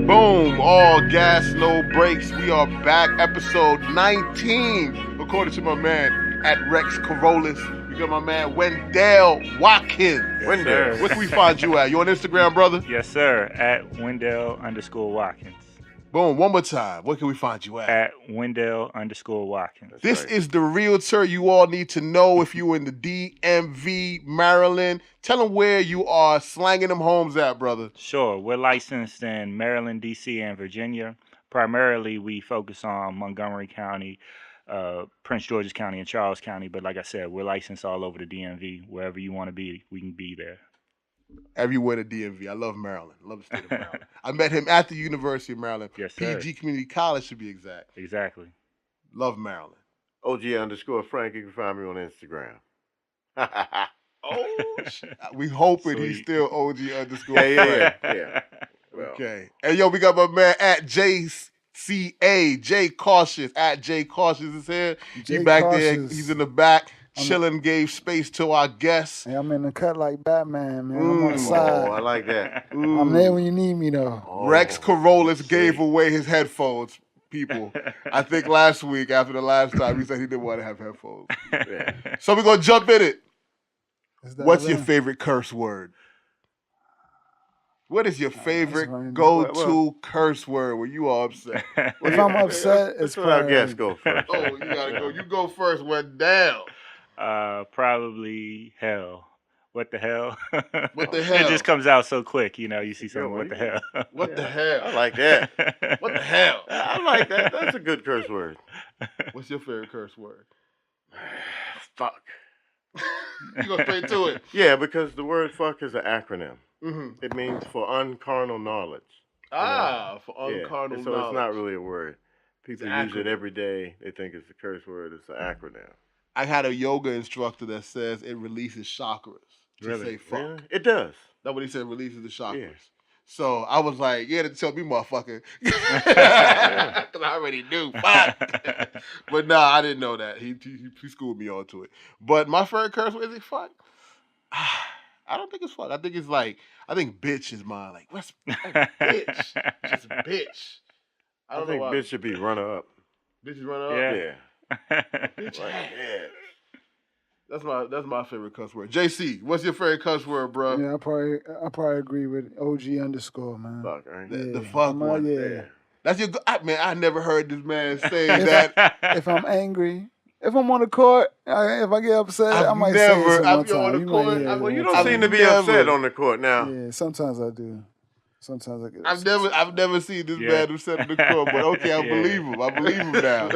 Boom, all gas, no brakes. We are back, episode 19, according to my man at Rex Carolus. We got my man Wyndell Watkins. Wyndell, where can we find you at? You on Instagram, brother? Yes, sir. At Wyndell_Watkins. Boom, one more time. Where can we find you at? At Wyndell_Watkins. This is the realtor you all need to know if you're in the DMV, Maryland. Tell them where you are slanging them homes at, brother. Sure. We're licensed in Maryland, D.C., and Virginia. Primarily, we focus on Montgomery County, Prince George's County, and Charles County. But like I said, we're licensed all over the DMV. Wherever you want to be, we can be there. Everywhere in the DMV. I love Maryland. I love the state of Maryland. I met him at the University of Maryland. Yes, sir. PG Community College, to be exact. Exactly. Love Maryland. OG_Frank. You can find me on Instagram. We hoping he's Sweet. still OG_Frank. Yeah. Well, Okay. Hey, yo, we got my man at JCA, Jay Cautious. At Jay Cautious is here. Jay He back Cautious. there. He's in the back. Chilling, gave space to our guests. Hey, I'm in the cut like Batman, man. I'm on the Oh, side. I like that. I'm there when you need me, though. Oh, Rex Carolus sweet. gave away his headphones, people. I think last week, after the last time, he said he didn't want to have headphones. Yeah. So we're going to jump in it. Is that What's your right? favorite curse word? What is your favorite right. go-to curse word when you are upset? If I'm upset, it's That's what our probably guests go first. Oh, you got to go. You go first. Went down. Probably hell. What the hell? What the hell? It just comes out so quick, you know. You see something. Yeah, What the hell? What the hell? I like that. What the hell? I like that. That's a good curse word. What's your favorite curse word? Fuck. You go straight to it. Yeah, because the word fuck is an acronym. Mm-hmm. It means for uncarnal knowledge. For Yeah, uncarnal so knowledge. it's not really a word. People It's an use it acronym. every day. They think it's a curse word. It's an acronym. I had a yoga instructor that says it releases chakras to Really? say fuck. Really? It does. That's what he said, releases the chakras. Yeah. So I was like, yeah, to tell me, motherfucker. Because I already knew. Fuck. But nah, I didn't know that. He schooled me onto it. But my favorite curse word, is it fuck? I don't think it's fuck. I think it's like, I think bitch is mine. Like, what's bitch? Just a bitch. I I don't think know why. bitch should be runner up. Bitch is running up? Yeah. Yeah. Bitch Like, ass. yeah. That's my favorite cuss word. JC, what's your favorite cuss word, bro? Yeah, I probably agree with OG_, man. Fuck, right? The Yeah. fuck I'm one. yeah. That's your man. I never heard this man say that. If I'm angry, if I'm on the court, if I get upset, I might say I've it been one on time. the court. Might hear it Well, you one don't time. seem to be never- upset on the court now. Yeah, sometimes I do. Sometimes I get upset. I've never seen this Yeah. man upset in the court, but okay, I Yeah. believe him. I believe him now.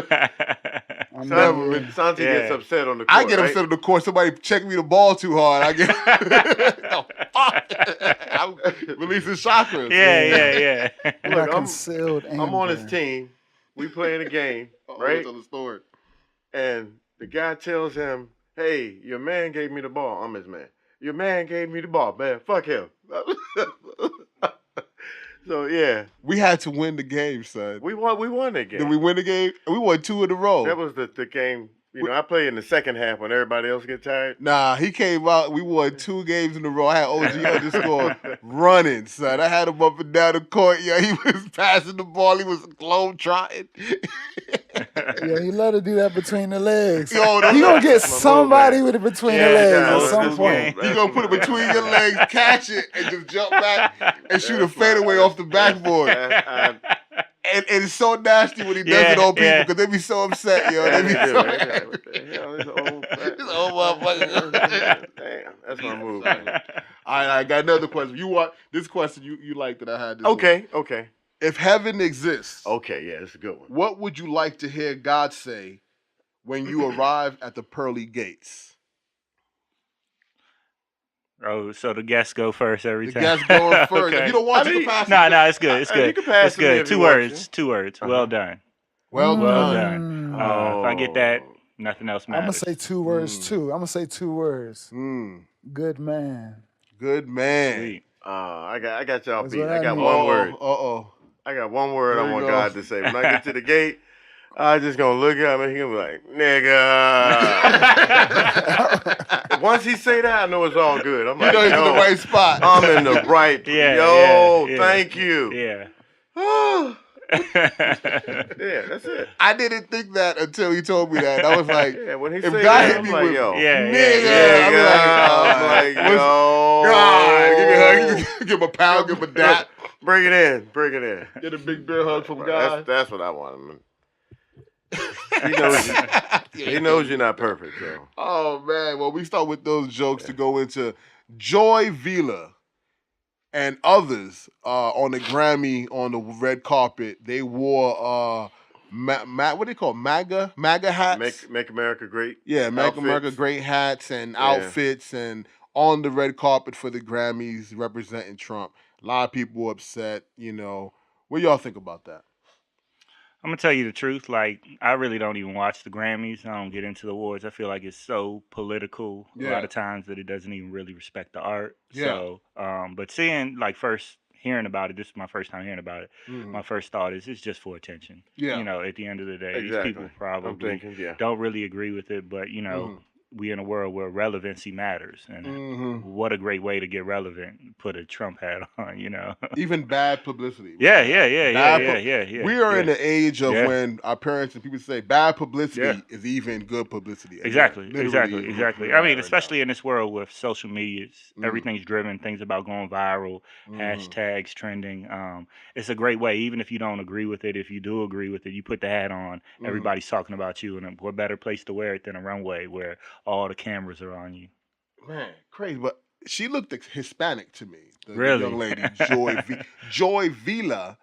I'm never never- been- Santi Yeah. gets upset on the court. I get upset right? in the court. Somebody check me the ball too hard. I get the fuck. I'm releasing chakras. yeah. I'm Look, not concealed anger. I'm on his team. We playing a game, Oh, right? tell the story. And the guy tells him, "Hey, your man gave me the ball. I'm his man. Your man gave me the ball, man. Fuck him." So yeah, We had to win the game, son. we won that game. Did we win the game? We won 2 in a row. That was the game. You know, I play in the second half when everybody else get tired. Nah, he came out. We won 2 games in a row. I had OG_ running, son. I had him up and down the court. Yeah, he was passing the ball. He was globe trotting. Yeah, he love to do that between the legs. Yo, He gonna get That's my move, somebody man. with it between Yeah, the legs yeah, at that's some his point. game. He gonna put it between your legs, catch it, and just jump back and shoot a fadeaway off the backboard. And it's so nasty when he does it on people because they be so upset, yo. They be so What the hell, this old fat- This old motherfucker. Damn, that's my move. Man. All right, I got another question. You want this question you like that I had this Okay. week. If heaven exists, Okay, yeah, it's a good one. what would you like to hear God say when you arrive at the pearly gates? Oh, so the guests go first every The time. guest going first. Okay. If you don't want I to, mean, you can pass No, it. no, it's good. It's You good. can pass It's it to me good. if Two you want words. to. 2 words. Uh-huh. Well done. Well Well done. done. If I get that, nothing else I'm gonna matters. say 2 words too. I'm gonna say 2 words. Mm, Good man. good man. Sweet. I got y'all That's beat. what I I got mean. one word. Uh-oh. I got one word There I you want go. God to say. When I get to the gate, I just gonna look at him and he gonna be like, nigga. And Once he say that, I know it's all good. I'm You like, know he's in the yo, right spot. I'm in the right. Yeah, Thank you. Yeah. Yeah, that's it. I didn't think that until he told me that. I was like, Yeah, when he if say God that, hit I'm me like, with yo. nigga, I'm like, yo. God, give me a hug, give him a pound, give him a dap. Bring it in. Get a big bear hug from God. That's what I want him. He knows you're not perfect, so. Oh man, well we start with those jokes to go into Joy Vila and others on the Grammy on the red carpet. They wore what do they call MAGA hats? Make America Great. Yeah, Make outfits. America Great hats and outfits and on the red carpet for the Grammys representing Trump. A lot of people were upset, you know. What y'all think about that? I'm gonna tell you the truth. Like, I really don't even watch the Grammys. I don't get into the awards. I feel like it's so political a lot of times that it doesn't even really respect the art. Yeah. So, but seeing, like, first hearing about it, this is my first time hearing about it. My first thought is it's just for attention. Yeah. You know, at the end of the day, Exactly. these people probably I'm thinking, don't really agree with it, but you know. We in a world where relevancy matters, and what a great way to get relevant. Put a Trump hat on, you know. Even bad publicity. Yeah. We are in the age of when our parents and people say bad publicity is even good publicity. Exactly. Literally. I mean, especially in this world with social media, everything's driven. Things about going viral, hashtags trending. It's a great way, even if you don't agree with it. If you do agree with it, you put the hat on. Everybody's talking about you, and what better place to wear it than a runway where all the cameras are on you. Man, crazy. But she looked Hispanic to me. The young Really? lady, Joy Vila.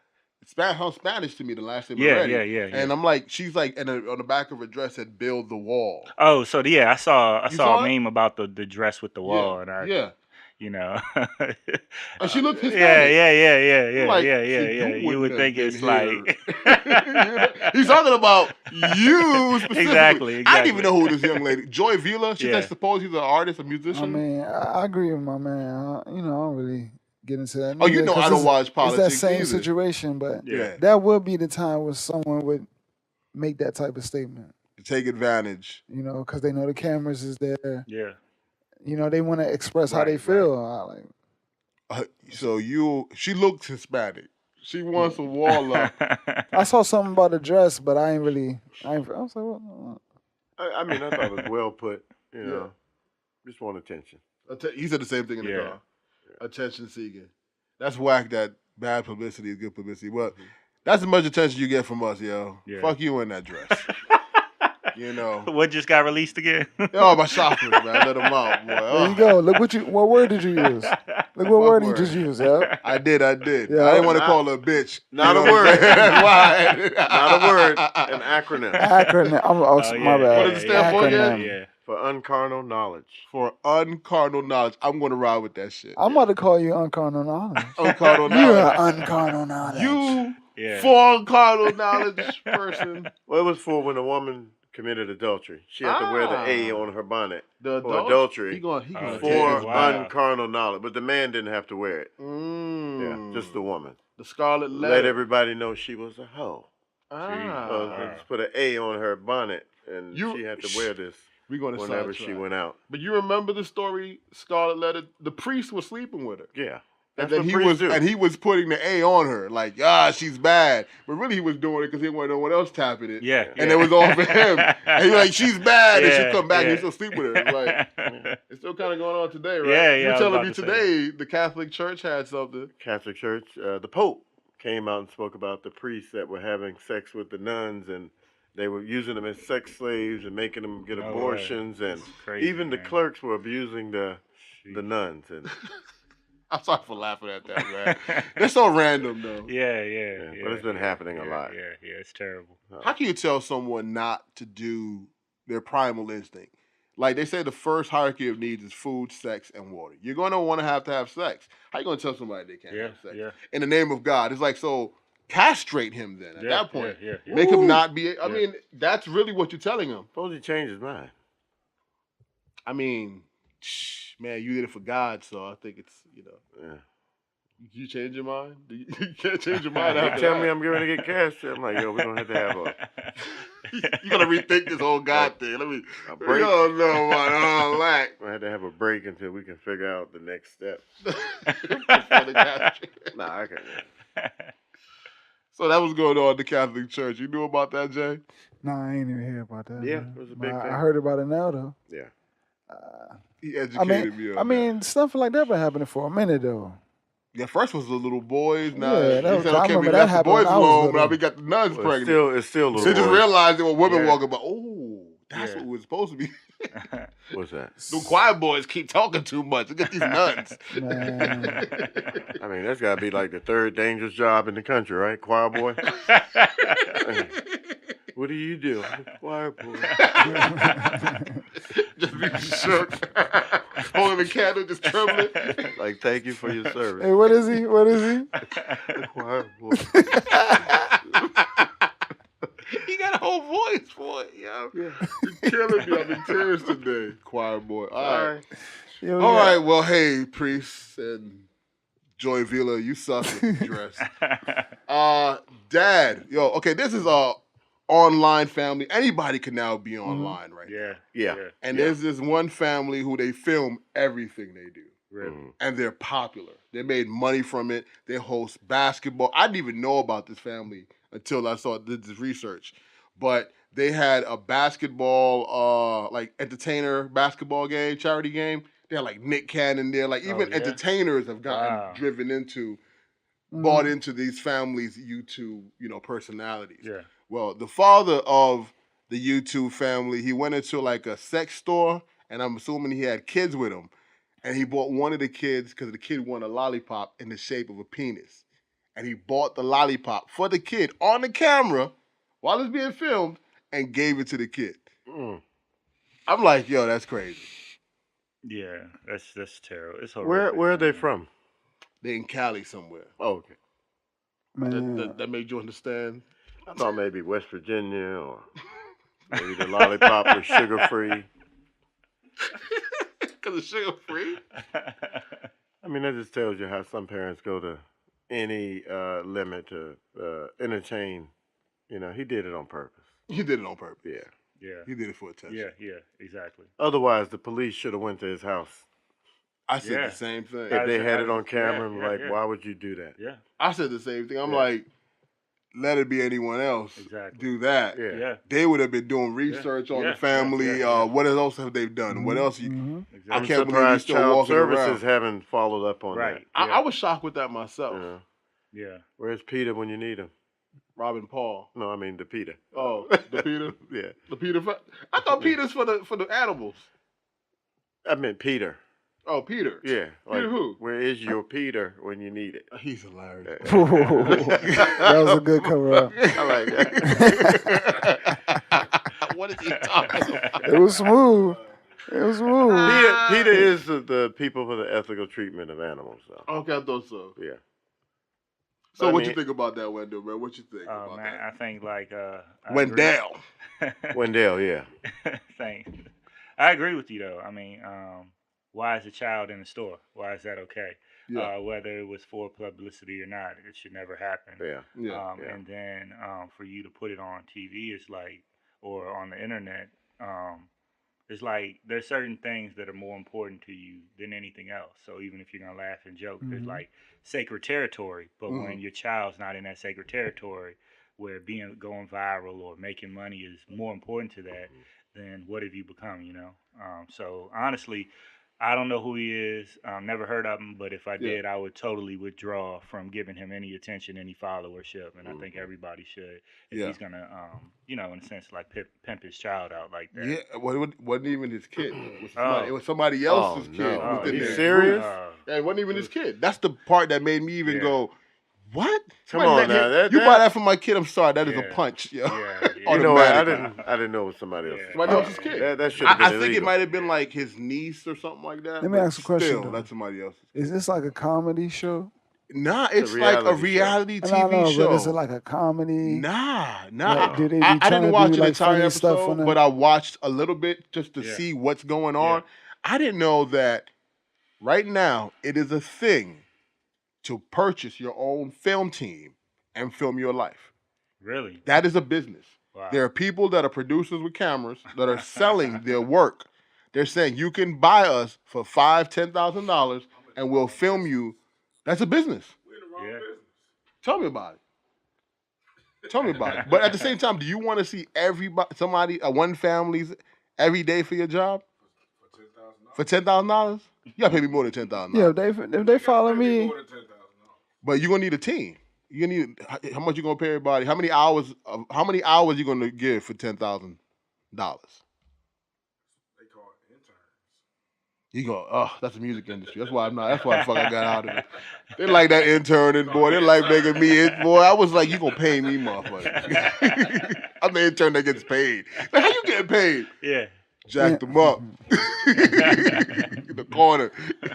Sounds Spanish to me the last name. Yeah. And I'm like, she's like, and on the back of her dress said "Build the Wall." Oh, so I saw saw a it? meme about the dress with the wall, and you know. And she looked Hispanic. Yeah. Like, You would think it's like he's talking about you specifically. Exactly. I didn't even know who this young lady, Joy Vila. She's I suppose he's an artist, a musician. I mean, I agree with my man. You know, I don't really get into that. Oh, you know, I don't watch politics. It's that same either. situation, but that would be the time where someone would make that type of statement. To take advantage. You know, because they know the cameras is there. Yeah. You know, they want to express how they feel. She looks Hispanic. She wants a wall up. I saw something about the dress, but I was like, what? I mean, I thought it was well put. You know, just want attention. He said the same thing in the car. Attention seeking. That's whack. That bad publicity is good publicity. But that's as much attention you get from us, yo. Yeah. Fuck you in that dress. You know. What just got released again? Oh, my shoppers, man. Let them out, boy. There you go. Look what word did you use? Look what word you just used, yeah. I did. Yeah. I didn't want to call her a bitch. Not a word. Why? Not a word. An acronym. My bad. What does it stand for again? Yeah. For uncarnal knowledge. For uncarnal knowledge. I'm going to ride with that shit. I'm about to call you uncarnal knowledge. Uncarnal knowledge. You're an uncarnal knowledge. For uncarnal knowledge person. Well, it was for when a woman committed adultery. She had to wear the A on her bonnet for adultery. For uncarnal knowledge. But the man didn't have to wear it. Yeah, just the woman. The scarlet letter. Let everybody know she was a hoe. Just put an A on her bonnet, and she had to wear this whenever she went out. But you remember the story, Scarlet Letter? The priest was sleeping with her. Yeah. And then he was putting the A on her, like, she's bad. But really he was doing it because he didn't want no one else tapping it. Yeah. And it was all for him. And he was like, she's bad. And she'll come back and he'll still sleep with her. It's like, it's still kind of going on today, right? Yeah. You're telling me today the Catholic Church had something. Catholic Church, the Pope came out and spoke about the priests that were having sex with the nuns, and they were using them as sex slaves and making them get abortions. And even the clerks were abusing the nuns. And I'm sorry for laughing at that, man. They're so random, though. Yeah. But it's been happening a lot. Yeah, it's terrible. How can you tell someone not to do their primal instinct? Like they say the first hierarchy of needs is food, sex, and water. You're going to want to have sex. How you going to tell somebody they can't have sex? Yeah. In the name of God. It's like, so castrate him then at that point. Make him not be, I mean, that's really what you're telling him. Suppose he changed his mind. I mean, man, you did it for God, so I think it's, you know. Yeah. You change your mind? You can't change your mind They after tell that. me I'm going to get cash. I'm like, yo, we're going to have a... You got to rethink this whole God thing. Let me... A break. Oh, no, man. Oh, lack. I had to have a break until we can figure out the next step. Nah, I can't. So that was going on in the Catholic Church. You knew about that, Jay? Nah, I ain't even hear about that. Yeah, man. it was a But big thing. I heard about it now, though. Yeah. He educated me on I mean, stuff like that been happening for a minute, though. Yeah, first was the little boys. Now Yeah, he said, I okay, we remember that left the happened boys when I was alone. little. Now we got the nuns Well, pregnant. it's still little They just boys. realized that when women Yeah. walk about, oh, that's what we're supposed to be. What's that? The choir boys keep talking too much. Look at these nuns. Man. I mean, that's got to be like the third dangerous job in the country, right? Choir boy. What do you do? I'm a choir boy. Just be shook. Holding the candle, just trembling. Like, thank you for your service. Hey, what is he? What is he? The choir boy. He got a whole voice for it, yo. You're killing me. I'm in tears today. Choir boy. All right. Yo, All yeah. right. Well, hey, Priest and Joy Vila, you suck with the dress. Dad, yo, okay, this is a online family. Anybody can now be online, right? Yeah. And there's this one family who they film everything they do. Really? And they're popular. They made money from it. They host basketball. I didn't even know about this family until I did this research. But they had a basketball, like entertainer basketball game, charity game. They had like Nick Cannon there. Like even entertainers have gotten driven into, bought into these families' YouTube, personalities. Yeah. Well, the father of the YouTube family, he went into like a sex store, and I'm assuming he had kids with him. And he bought one of the kids because the kid wanted a lollipop in the shape of a penis. And he bought the lollipop for the kid on the camera while it's being filmed and gave it to the kid. I'm like, yo, that's crazy. Yeah, that's terrible. It's horrific. Where are they from? They in Cali somewhere. Oh, okay. Man. That made you understand? I thought maybe West Virginia or maybe the lollipop was sugar-free. Because it's sugar-free? I mean, that just tells you how some parents go to any limit to entertain. He did it on purpose. He did it on purpose. Yeah. Yeah. He did it for attention. Yeah, exactly. Otherwise, the police should have went to his house. I said the same thing. If they had it on camera, why would you do that? Yeah. I said the same thing. I'm like, let it be anyone else do that. Yeah. They would have been doing research on the family. What else have they done? What else? I can't believe he's still Child walking services around. haven't followed up on that. I was shocked with that myself. Yeah. Where's Peter when you need him? Robin Paul. No, I mean the Peter. Oh, the Peter? Yeah. The Peter. I thought Peter's for the animals. I meant Peter. Oh, Peter. Yeah. Peter who? Where is your Peter when you need it? He's hilarious. That was a good cover up. I like that. What is he talking about? It was smooth. Peter is the people for the ethical treatment of animals. So. Okay, I thought so. Yeah. So what you think about that, Wendell, man? What you think about man, that? I think like Wyndell. Wyndell, yeah. Thanks. I agree with you though. I mean, why is a child in the store? Why is that okay? Yeah. Whether it was for publicity or not, it should never happen. Yeah. And then for you to put it on TV, it's like, or on the internet, it's like there's certain things that are more important to you than anything else. So even if you're gonna laugh and joke, there's like sacred territory. But when your child's not in that sacred territory, where going viral or making money is more important to that, then what have you become? So honestly, I don't know who he is. Never heard of him, but if I did, I would totally withdraw from giving him any attention, any followership, and I think everybody should. If he's gonna, in a sense, like pimp his child out like that. Yeah, well, it wasn't even his kid. It was somebody else's kid. No. Within Are you their serious? group. Yeah, it wasn't even his kid. That's the part that made me even go, what? Come on now. You buy that for my kid? I'm sorry. That is a punch. You know what? I didn't know it was somebody else. Somebody else's kid. That should have been illegal. I think it might have been like his niece or something like that. Let me ask a question. Still, though. that's somebody else's. Is this like a comedy show? Nah, it's like a reality TV show. But is it like a comedy? Nah. Like, do they be I trying didn't to watch do, an like, entire funny stuff on episode, it? but I watched a little bit just to see what's going on. I didn't know that right now it is a thing to purchase your own film team and film your life. Really? That is a business. Wow. There are people that are producers with cameras that are selling their work. They're saying you can buy us for $5,000, $10,000 and we'll film you. That's a business. We're in the wrong business. Tell me about it. Tell me about it. But at the same time, do you want to see one family's every day for your job? For $10,000? You gotta pay me more than $10,000. Yeah, if they follow me. More than $10,000. But you're gonna need a team. You need how much you gonna pay everybody? How many hours you gonna give for $10,000? They call it interns. You go, oh, that's the music industry. That's why the fuck I got out of it. They like that interning, boy. They like making me it, boy. I was like, you gonna pay me, motherfucker. I'm the intern that gets paid. Like, how you getting paid? Yeah. Jack them up. In the corner.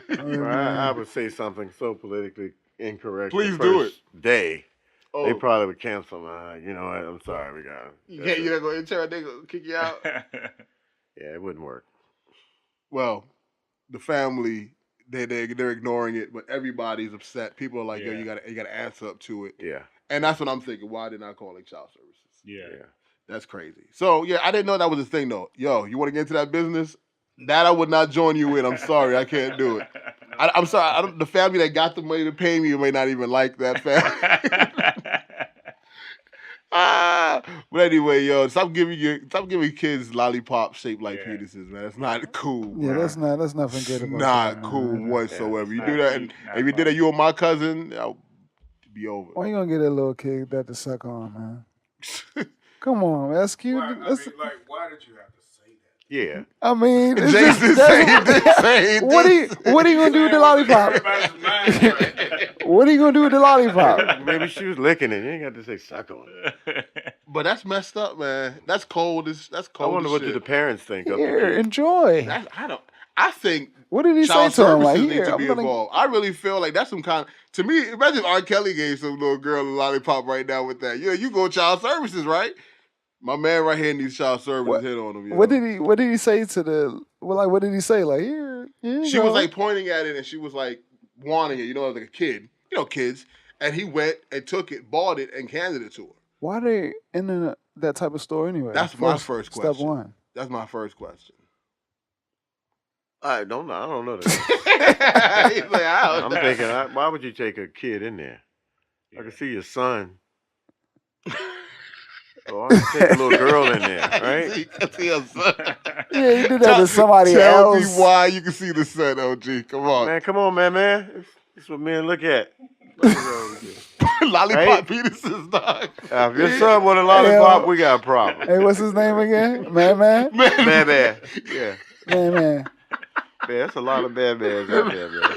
Well, I would say something so politically incorrect. Please the do first day. Oh. They probably would cancel me. You know what? I'm sorry, we got it. You're not gonna intern, they gonna kick you out. Yeah, it wouldn't work. Well, the family, they're ignoring it, but everybody's upset. People are like, yo, you gotta answer up to it. Yeah. And that's what I'm thinking. Why they're not calling child services? Yeah. That's crazy. So yeah, I didn't know that was a thing though. Yo, you want to get into that business? That I would not join you in. I'm sorry, I can't do it. I'm sorry. The family that got the money to pay me may not even like that family. But anyway, yo, stop giving kids lollipops shaped like penises, man. That's not cool. Yeah, man. that's nothing good about Not that, cool man. whatsoever. Yeah, You do that, and if you did that, you or my cousin, I'll be over. Why you gonna get that little kid that to suck on, man? Come on, man. That's cute. Why, I mean, why did you have to say that? Yeah. I mean, it's Jason saying what are you gonna do with the lollipop? Everybody's mind right. What are you gonna do with the lollipop? Maybe she was licking it. You ain't got to say suck on it. But that's messed up, man. That's cold. That's I cold. wonder as what shit. do the parents think of Here, the kid. enjoy. I think. What did he say Child to him? Like, services need here, to I'm be gonna. involved. I really feel like that's some kind. To me, imagine if R. Kelly gave some little girl a lollipop right now with that. Yeah, you go child services, right? My man right here needs child services hit on him. What did he say to the? Well, like, what did he say? Like, here you She go. was like pointing at it and she was like wanting it. You know, like a kid. You know, kids. And he went and took it, bought it, and handed it to her. Why they in that type of store anyway? That's my first question. Step one. That's my first question. I don't know that. He's like, I don't I'm know. thinking, why would you take a kid in there? I can see your son. Oh, I can take a little girl in there, right? I see your son. Yeah, he did that to somebody Tell else. me why you can see the sun, OG. Come on. Man, come on, man. This is what men look at. Lollipop penises, dog. If your son want a lollipop, we got a problem. Hey, what's his name again? Man. Man. Yeah. Man. Man, that's a lot of man out there, man.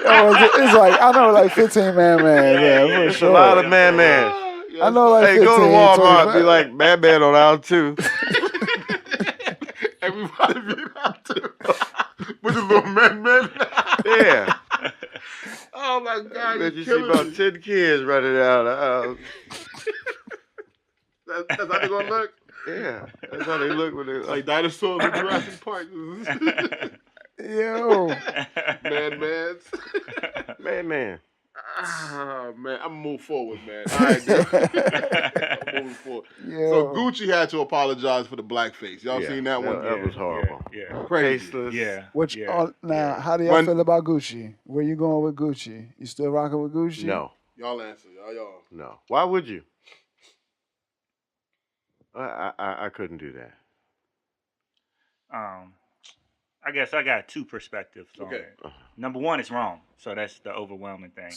Oh, it's like, I know like 15 man. Yeah, for It's sure. a lot of man. I know like Hey, 15, go to Walmart, 25. be like man on aisle 2. Everybody be out too. With the little men. Yeah. Oh my God. Bet you see killing about me. 10 kids running out of the house. That's how they gonna look? Yeah. That's how they look when they Like dinosaurs in Jurassic Park. Yo. Man. Man. Ah, man, I'm moving forward, man. All right, I'm moving forward. Yo. So Gucci had to apologize for the blackface. Y'all Yeah, seen that one? That was horrible. Yeah. Crazy. Faceless. Yeah. Now, how do y'all feel about Gucci? Where you going with Gucci? You still rocking with Gucci? No. Y'all answer. Y'all. No. Why would you? I couldn't do that. I guess I got two perspectives on Okay. it. Number one, it's wrong. So that's the overwhelming thing.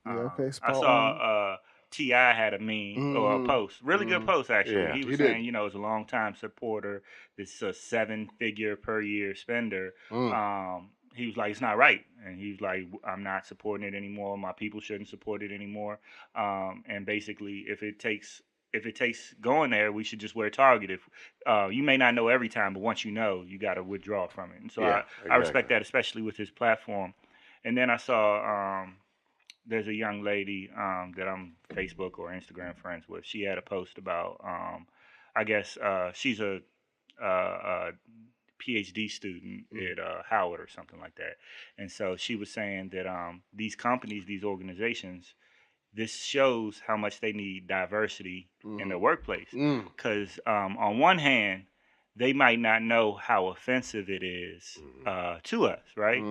Yeah, okay. I spot on. saw T.I. had a meme or a post. Really good post, actually. Yeah, he was he saying, you know, as a long-time supporter, this is a 7-figure per year spender. He was like, it's not right. And he was like, I'm not supporting it anymore. My people shouldn't support it anymore. And basically, if it takes going there, we should just wear Target. If you may not know every time, but once you know, you got to withdraw from it. And so Yeah, I respect that, especially with his platform. And then I saw there's a young lady that I'm Facebook or Instagram friends with. She had a post about I guess she's a PhD student at Howard or something like that. And so she was saying that these companies, these organizations, this shows how much they need diversity in the workplace. Because on one hand, they might not know how offensive it is to us, right?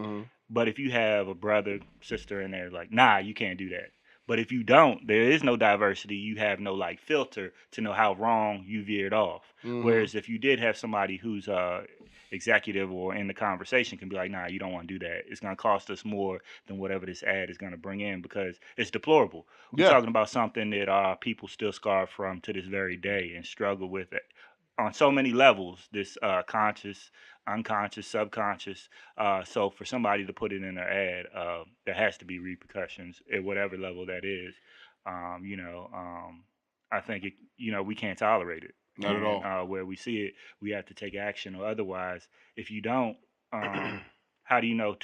But if you have a brother, sister in there, like, nah, you can't do that. But if you don't, there is no diversity. You have no like filter to know how wrong you veered off. Whereas if you did have somebody who's executive or in the conversation can be like, nah, you don't want to do that. It's going to cost us more than whatever this ad is going to bring in because it's deplorable. We're talking about something that our people still scar from to this very day and struggle with it on so many levels, this conscious, unconscious, subconscious. So for somebody to put it in their ad, there has to be repercussions at whatever level that is. I think, we can't tolerate it. Not at all. Where we see it, we have to take action, or otherwise, if you don't, how do you know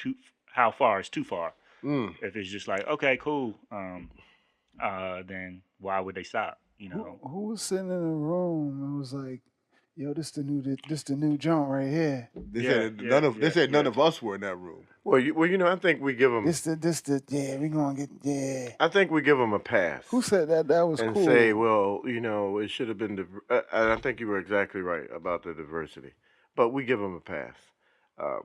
how far is too far? If it's just like, okay, cool, then why would they stop? Who was sitting in a room and was like, yo, this the new joint right here. They said none of us were in that room. Well, I think we give them. We gonna get. I think we give them a pass. Who said that? That was and cool. And say, well, it should have been. I think you were exactly right about the diversity, but we give them a pass.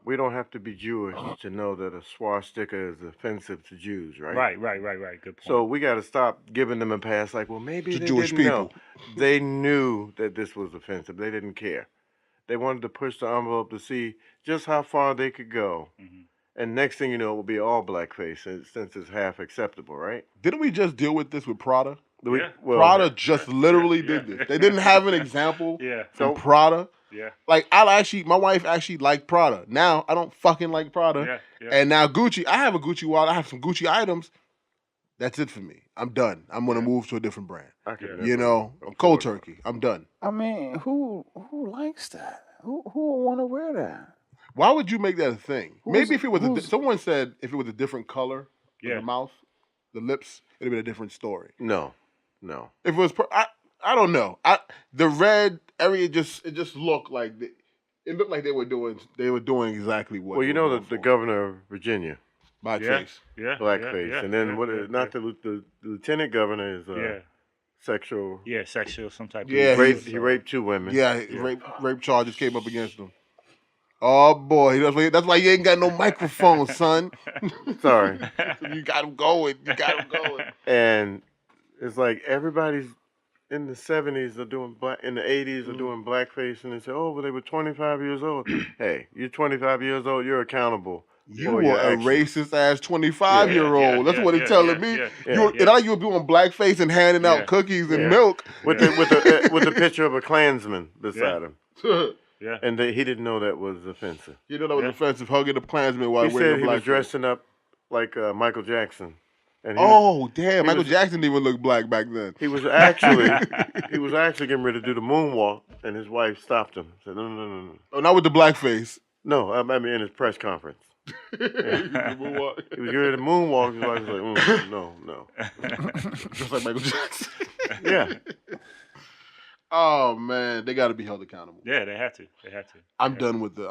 We don't have to be Jewish to know that a swastika is offensive to Jews, right? Right. Good point. So we got to stop giving them a pass. Like, well, maybe to they Jewish didn't people. know. They knew that this was offensive. They didn't care. They wanted to push the envelope to see just how far they could go. And next thing you know, it will be all blackface since it's half acceptable, right? Didn't we just deal with this with Prada? Prada just literally did this. They didn't have an example from Prada. Yeah. Like, my wife actually liked Prada. Now, I don't fucking like Prada. Yeah. And now Gucci, I have a Gucci wallet. I have some Gucci items. That's it for me. I'm done. I'm going to move to a different brand. I'm cold turkey. I'm done. I mean, who likes that? Who would want to wear that? Why would you make that a thing? Maybe if it was someone said if it was a different color of the mouth, the lips, it'd have been a different story. No. If it was, I don't know. The red area it just looked like it looked like they were doing exactly what. Well, the governor of Virginia, blackface, blackface, and then the lieutenant governor is sexual. Yeah, sexual, some type. He raped 2 women. Rape charges came up against him. Oh boy, that's why you ain't got no microphone, son. Sorry, you got him going. And it's like everybody's in the 70s are doing in the 80s are doing blackface, and they say, oh, well, they were 25 years old. Hey, you're 25 years old. You're accountable. You were a racist ass 25-year-old. That's what it's telling me. You were doing blackface and handing out cookies and milk with the picture of a Klansman beside him. Yeah. And he didn't know that was offensive. You know that was offensive, hugging the Klansman while he wearing said the blackface. He was dressing up like Michael Jackson. And Michael Jackson didn't even look black back then. He was actually getting ready to do the moonwalk, and his wife stopped him. Said, no. Oh, not with the blackface. No, I mean in his press conference. He was getting ready to moonwalk. His wife was like, no. Just like Michael Jackson. Yeah. Oh man, they got to be held accountable. Yeah, they have to. I'm done with the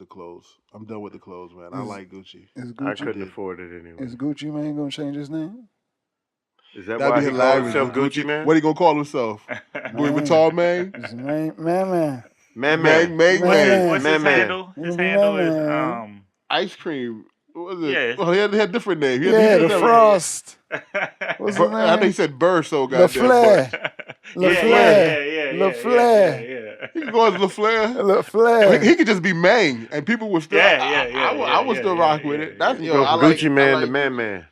clothes. I'm done with the clothes, man. I like Gucci. I couldn't afford it anyway. Is Gucci Man gonna change his name? Is that why he called himself Gucci Man? What he gonna call himself? Louis Vuitton Man? Man. What's his handle? His handle is ice cream. What was it? Yeah. Well, he had a different name. The Frost. What's his name? I think he said Burr, so goddamn. LaFleur. He can go as LaFleur. LaFleur. He could just be Mang, and people would still. I would still rock with it. That's Gucci Man to Man. Man.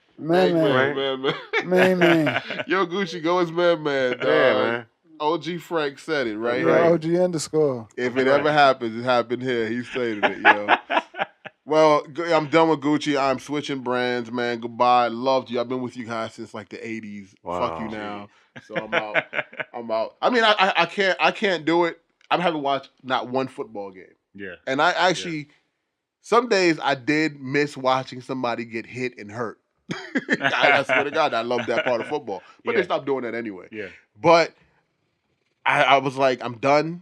Yo, Gucci, go as Man. Yeah, man. OG Frank said it, right? Yeah, OG _ If it ever happens, it happened here. He stated it, yo. Well, I'm done with Gucci. I'm switching brands, man. Goodbye. Loved you. I've been with you guys since like the 80s. Wow. Fuck you now. So I'm out. I mean, I can't do it. I haven't watched not one football game. Yeah. And I actually, some days I did miss watching somebody get hit and hurt. I swear to God, I love that part of football. But they stopped doing that anyway. Yeah. But I was like, I'm done.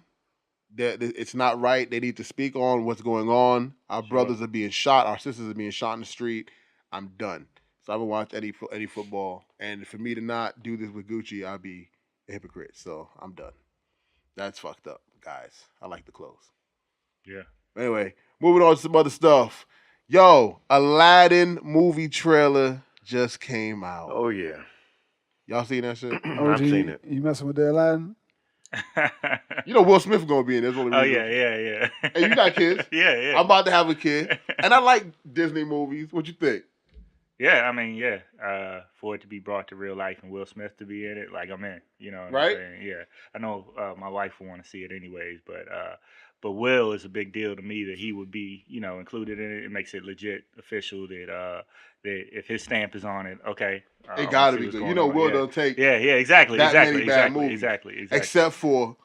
It's not right. They need to speak on what's going on. Our brothers are being shot. Our sisters are being shot in the street. I'm done. So I haven't watched any football. And for me to not do this with Gucci, I'd be a hypocrite. So I'm done. That's fucked up, guys. I like the clothes. Yeah. Anyway, moving on to some other stuff. Yo, Aladdin movie trailer just came out. Oh, yeah. Y'all seen that shit? I've seen it. You messing with the Aladdin? You know Will Smith gonna be in this. Oh, yeah. Hey, you got kids? Yeah. I'm about to have a kid. And I like Disney movies. What you think? Yeah, I mean, for it to be brought to real life and Will Smith to be in it, like I'm in. You know what Right? I'm saying? Yeah. I know my wife will want to see it anyways, but Will is a big deal to me that he would be, included in it. It makes it legit official that if his stamp is on it, okay. It gotta be good. You know Will don't take exactly. Except for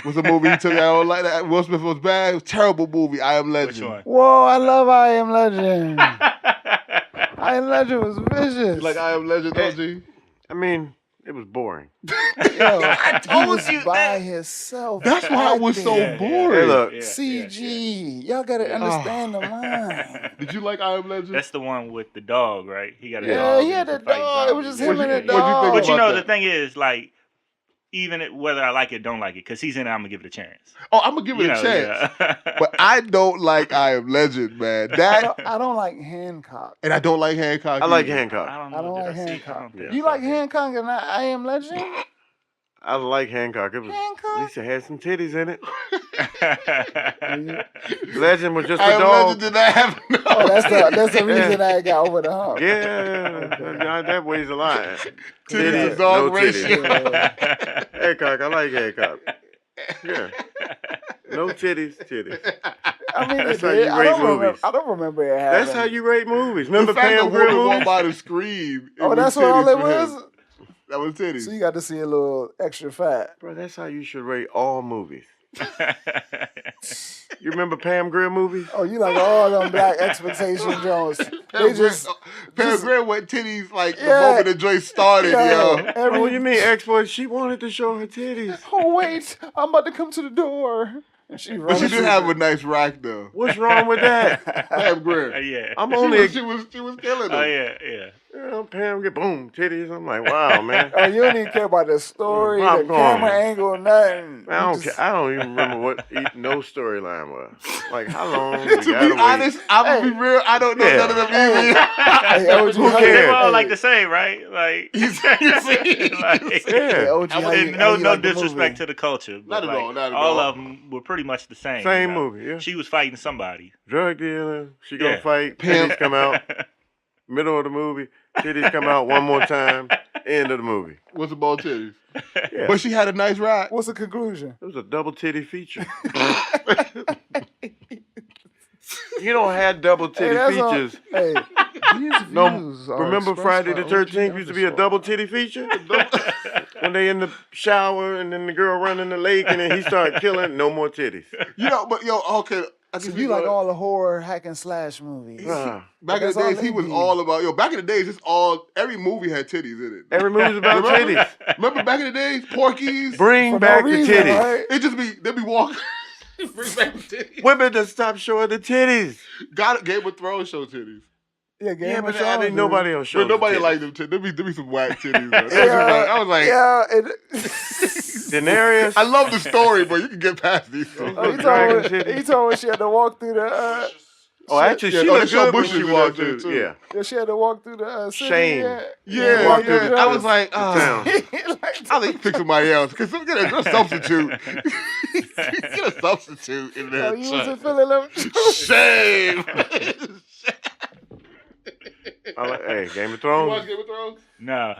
was a movie he took out like that. Will Smith was bad. It was a terrible movie. I Am Legend. Which one? Whoa, I love I Am Legend. I Am Legend was vicious. You like I Am Legend, OG? I mean, it was boring. Yo, I told he was by himself. That's why it was so boring. Hey, look, CG. Y'all gotta understand the line. Did you like I Am Legend? That's the one with the dog, right? He got a Yeah, dog. he had and a fight dog. It was zombies. just him and the What'd you think dog. But you about know, that? the thing is, like, even whether I like it, don't like it, because he's in it, I'm gonna give it a chance. Oh, I'm gonna give it a chance. Yeah. But I don't like I Am Legend, man. I don't like Hancock. And I don't like Hancock. I like either. Hancock. I don't like Did see- Hancock. I don't You like Hancock and I Am Legend? I like Hancock. It was Hancock? at least it had some titties in it. think. Legend was just I a Am dog. Legend did not have no. Oh, that's the reason I got over the hump. Yeah, that weighs a lot. Titties to dog no ratio. titties. Hancock, I like Hancock. Yeah. No titties. I mean, That's it how did. you I rate don't remember. movies. I don't remember it happening. That's how you rate movies. The Remember fact Pam that Grier woman walked movies? by the screen. Oh, that's what all it was. That was titties. So you got to see a little extra fat. Bro, that's how you should rate all movies. You remember Pam Grier movies? Oh, you like all them black expectation Jones? They just Pam Grier went titties like the Yeah. moment the joint started, yo. Bro, what you mean, exploit? She wanted to show her titties. Oh wait, I'm about to come to the door. And she But she runs did have a nice rack though. What's wrong with that? Pam Grier. Yeah. I'm only She was killing them. Oh yeah. Pam Grier, boom, titties. I'm like, wow, man. Oh, you don't even care about the story, the Popcorn. camera angle, nothing. Man, I don't You care. just- I don't even remember what no storyline was. Like, how long we To gotta be wait? honest, I'm gonna be real. I don't know Yeah. none of them Hey, either. hey, OG, Who how cares? They you- all hey, like the same, right? Like, You see? like Yeah. hey, OG, how you- how no you like the disrespect movie? to the culture. Not But at like, all, not at all all. of them were pretty much the same. Same you know? movie, yeah. She was fighting somebody. Drug dealer, she gonna Yeah. fight, Pam- titties come out, middle of the movie, titties come out one more time, end of the movie. What's about titties? Yeah. But she had a nice rack. What's the conclusion? It was a double titty feature. You don't have double titty that's all- features. Hey, these No, views are remember expressed Friday by the OG 13th used to be a underscore. double titty feature? When they in the shower and then the girl run in the lake and then he started killing, no more titties. You know, but yo, okay. I So can you like all the horror hack and slash movies? Back in the That's all days, he they was need. all about back in the days. It's all every movie had titties in it. Every movie's about Remember? titties. Remember back in the days, Porky's. Bring For back no the reason, titties. right? It just be they be walking. Bring back the titties. Women just stop showing the titties. Got it. Game of Thrones show titties. Yeah, Game Yeah, of but I Thrones, think nobody else But shows nobody the titties. liked them titties. There be some whack titties. Man. Yeah, I was like, yeah. Daenerys. I love the story, but you can get past these. Oh, Dragon he titties. told me she had to walk through the. Oh, actually, Yeah, she oh, looked they show good when bushes she in walked that through. too. Yeah. Yeah, she had to walk through the city. Shame. Yeah, Walk through yeah. the- I was like, town. I think pick somebody else because get a substitute. Get a substitute in there. Oh, you wasn't feeling them. Shame. Hey, Game of You Thrones. watch Game of Thrones? No.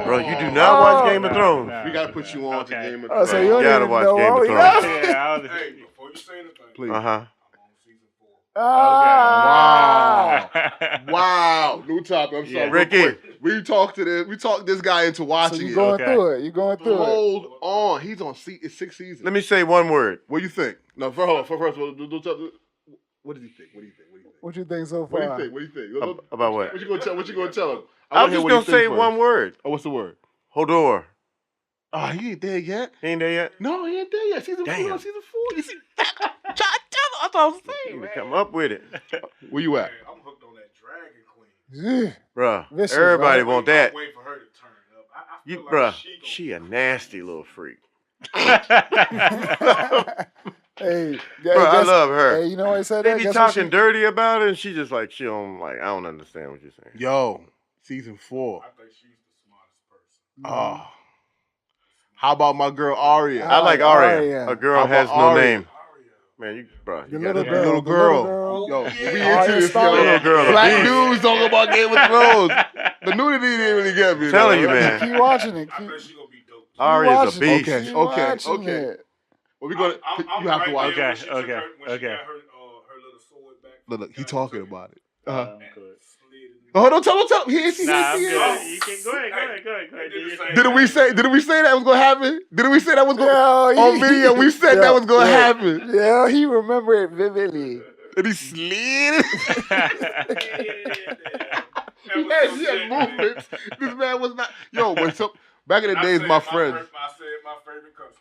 Bro, you do not watch Game of No, Thrones. no. We gotta put you on Okay. to Game of Oh, Thrones. so you don't Gotta even watch know Game of what we Thrones. got? Yeah, I was. Hey, before you say anything, Please. Uh huh. I'm on season 4. Ah. Wow. New topic. I'm sorry. Yeah. Real Ricky. quick. We talked this guy into So watching you it. going Okay. through it? You going through it? Hold on. He's on it's 6 seasons. Let me say one word. What do you think? No, first of all, what did you think? What do you think? What you think so What do far? you think? What do you think? About what? What you gonna tell him? I was just gonna say one word. Oh, what's the word? Hodor. Oh, he ain't there yet. He ain't there yet. No, he ain't there yet. Season 4. Damn. Season 4. You see, that's what I was saying, man. Come up with it, Where you at? Man, I'm hooked on that Dragon Queen. Yeah. bruh. Vicious, Everybody right? want that. I'm waiting for her to turn up. I You, feel like bruh. she She a nasty little freak. Hey, Bro, I guess- love her. Hey, you know what I said? They that? be Guess what talking dirty about her, and she just like, she don't like, I don't understand what you're saying. Yo, season 4. I think she's the smartest person. Oh. How about my girl Aria? I like Aria. Aria. A girl How has about no Aria? name. Man, you, bro. The You little gotta- girl. Little the girl. little girl. Yo, we Aria into this, Starr. yo. Little girl, a Black beast. dudes talking about Game of Thrones. The nudity didn't really get me. Telling though. you, man. Keep watching it. I Keep, think she's going to be dope. Aria's a watching it. beast. Okay. keep watching okay. it. Well, we gonna. I'm You have to right watch. there when Okay, she took okay, her- when she okay. got her little sword back. Look, he talking about it. Uh-huh. And slid in Oh, don't tell him. He ain't seen Nah, I'm it. good. You can go ahead. Do your thing. Did we say that was gonna happen? Did we say that was gonna Yeah, on video? We said that was gonna happen, Yeah, he remember it vividly. and he slid. He had movements. This man was not. Yo, when some back in the days, my friends. I said my favorite cuss word.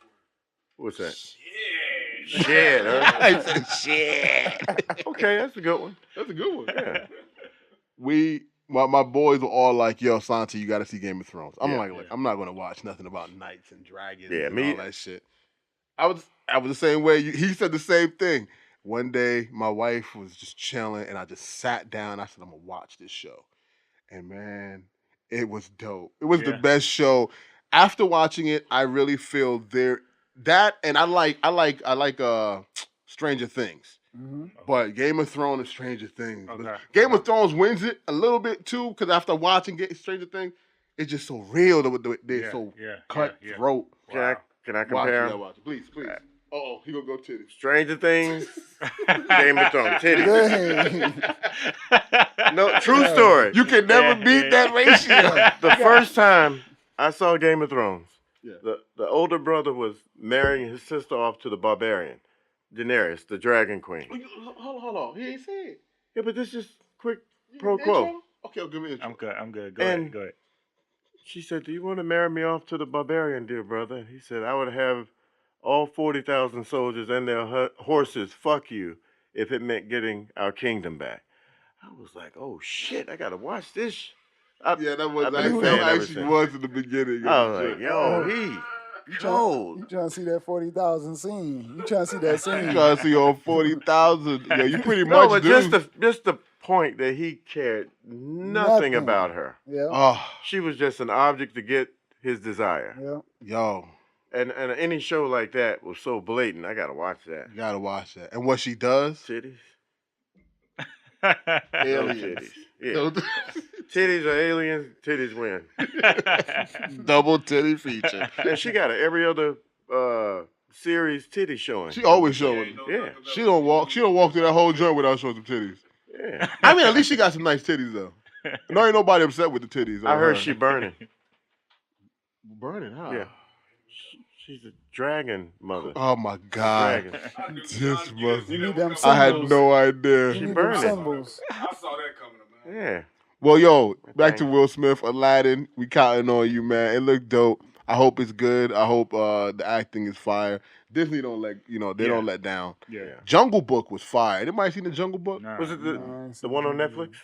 What's that? Shit. Shit, huh? I said shit. Okay, that's a good one. That's a good one. Yeah. My boys were all like, "Yo, Santi, you got to see Game of Thrones." I'm Yeah. like, I'm not gonna watch nothing about knights and dragons Yeah, and me- all that shit. I was the same way. He said the same thing. One day, my wife was just chilling, and I just sat down. I said, "I'm gonna watch this show," and man, it was dope. It was the Yeah. best show. After watching it, I really feel and I like Stranger Things. Mm-hmm. But Game of Thrones and Stranger Things. But Okay. Game of Thrones wins it a little bit too, because after watching Stranger Things, it's just so real. They're so cutthroat. Can I compare 'em? Watch it. Please. Oh, he gonna go titties. Stranger Things, Game of Thrones, titties. No, true story. You can never beat that ratio. The first time I saw Game of Thrones, Yeah. the older brother was marrying his sister off to the barbarian, Daenerys, the Dragon Queen. Hold on. He ain't said. Yeah, but this is quick You pro need quo. intro? Okay, I'll give me intro. I'm good. Go And- ahead. She said, "Do you want to marry me off to the barbarian, dear brother?" He said, "I would have all 40,000 soldiers and their horses. Fuck you, if it meant getting our kingdom back." I was like, "Oh shit, I gotta watch this." Yeah, that was I've been saying ever actually since. was in the beginning. I was like, "Yo, he You cold." trying to see that 40,000 scene? You trying to see that scene? You trying to see all 40,000. Yeah, you pretty No, much but do. just the point that he cared nothing about her. Yeah. Oh, She was just an object to get his desire. Yeah. yo, And any show like that was so blatant. I gotta watch that. you gotta watch that. And what she does, Titties. aliens. Titties. Yeah. Titties are aliens. Titties win. Double titty feature. And she got every other series titty showing. She always showing. Yeah. She don't walk through that whole joint without showing some titties. Yeah. I mean, at least she got some nice titties though. No, ain't nobody upset with the titties. I on heard her. she burning. burning, huh? Yeah. She's a dragon mother. Oh my God. Dragon. This was. You need them I had symbols. no idea. You She need them burning. symbols. I saw that coming, man. Yeah. Well, yo, back to Thank Will Smith, Aladdin. We counting on you, man. It looked dope. I hope it's good. I hope the acting is fire. Disney don't don't let down. Yeah. Jungle Book was fire. Anybody seen the Jungle Book? Nah. Was it No, I ain't the seen one on Jungle Netflix? Book.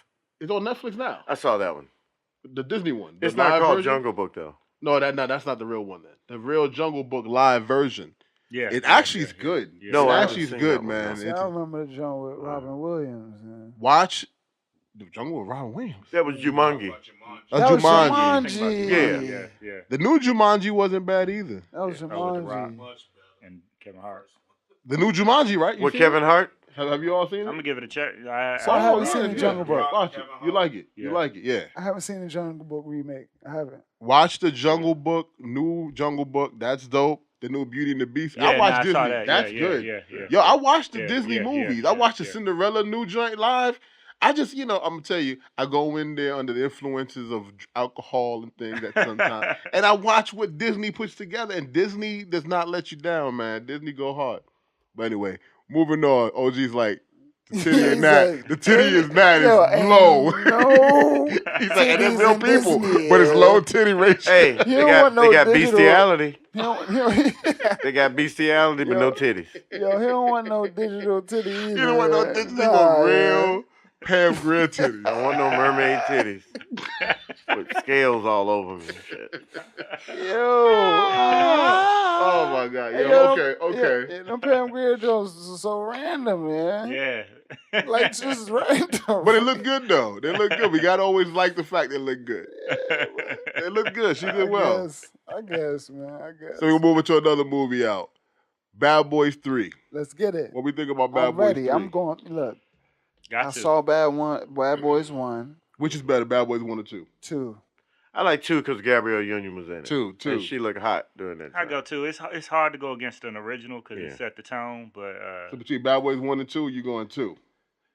It's on Netflix now. I saw that one. The Disney one. The It's not live called version? Jungle Book though. No, that's not the real one. Then the real Jungle Book live version. Yeah. It actually is good. Yeah. No, it I actually is haven't seen good, that one, man. no. See, It's- I remember the joint with Robin Williams. Man. watch the Jungle with Robin Williams. That was Jumanji. That's That was Jumanji. Jumanji. Yeah. Yeah. The new Jumanji wasn't bad either. That was Yeah, that was The Rock. Jumanji. And Kevin Hart. The new Jumanji, right? You With seen Kevin it? Hart? Have you all seen it? I'm gonna give it a check. So I haven't seen the yeah. Jungle Book. Watch it. You like it. You Yeah. like it. Yeah. I haven't seen the Jungle Book remake. I haven't. Watch the Jungle Book, new Jungle Book. That's dope. The new Beauty and the Beast. Yeah, I watched I Disney. saw that. That's Yeah, good. Yeah. Yo, I watched the Yeah, Disney yeah, movies. yeah, I watched the yeah. Cinderella new joint live. I just, I'm gonna tell you, I go in there under the influences of alcohol and things at sometimes, and I watch what Disney puts together. And Disney does not let you down, man. Disney go hard. But anyway, moving on. OG's like, The titty is not. The titty is not. It's low. No. He's like, and they're real people, but it's low titty ratio. Hey, they got bestiality. They got bestiality, but no titties. Yo, he don't want no digital titty either. You don't want no digital. You want real Pam Grier titties. I don't want no mermaid titties with scales all over them and shit. Yo. Oh my God. Yo, okay. Yeah, them Pam Grier jokes are so random, man. Yeah. Like, just random. But it looked good, though. They look good. We got to always like the fact they look good. They look good. She did well. I guess, man. So we're moving to another movie out. Bad Boys 3. Let's get it. What we think about Bad Boys 3? I'm going, look. I saw Bad Boys 1. Which is better, Bad Boys 1 or 2? 2. I like 2 because Gabrielle Union was in it. 2. And she looked hot during that time. I go 2. It's hard to go against an original because it set the tone, but... So between Bad Boys 1 and 2, you going 2?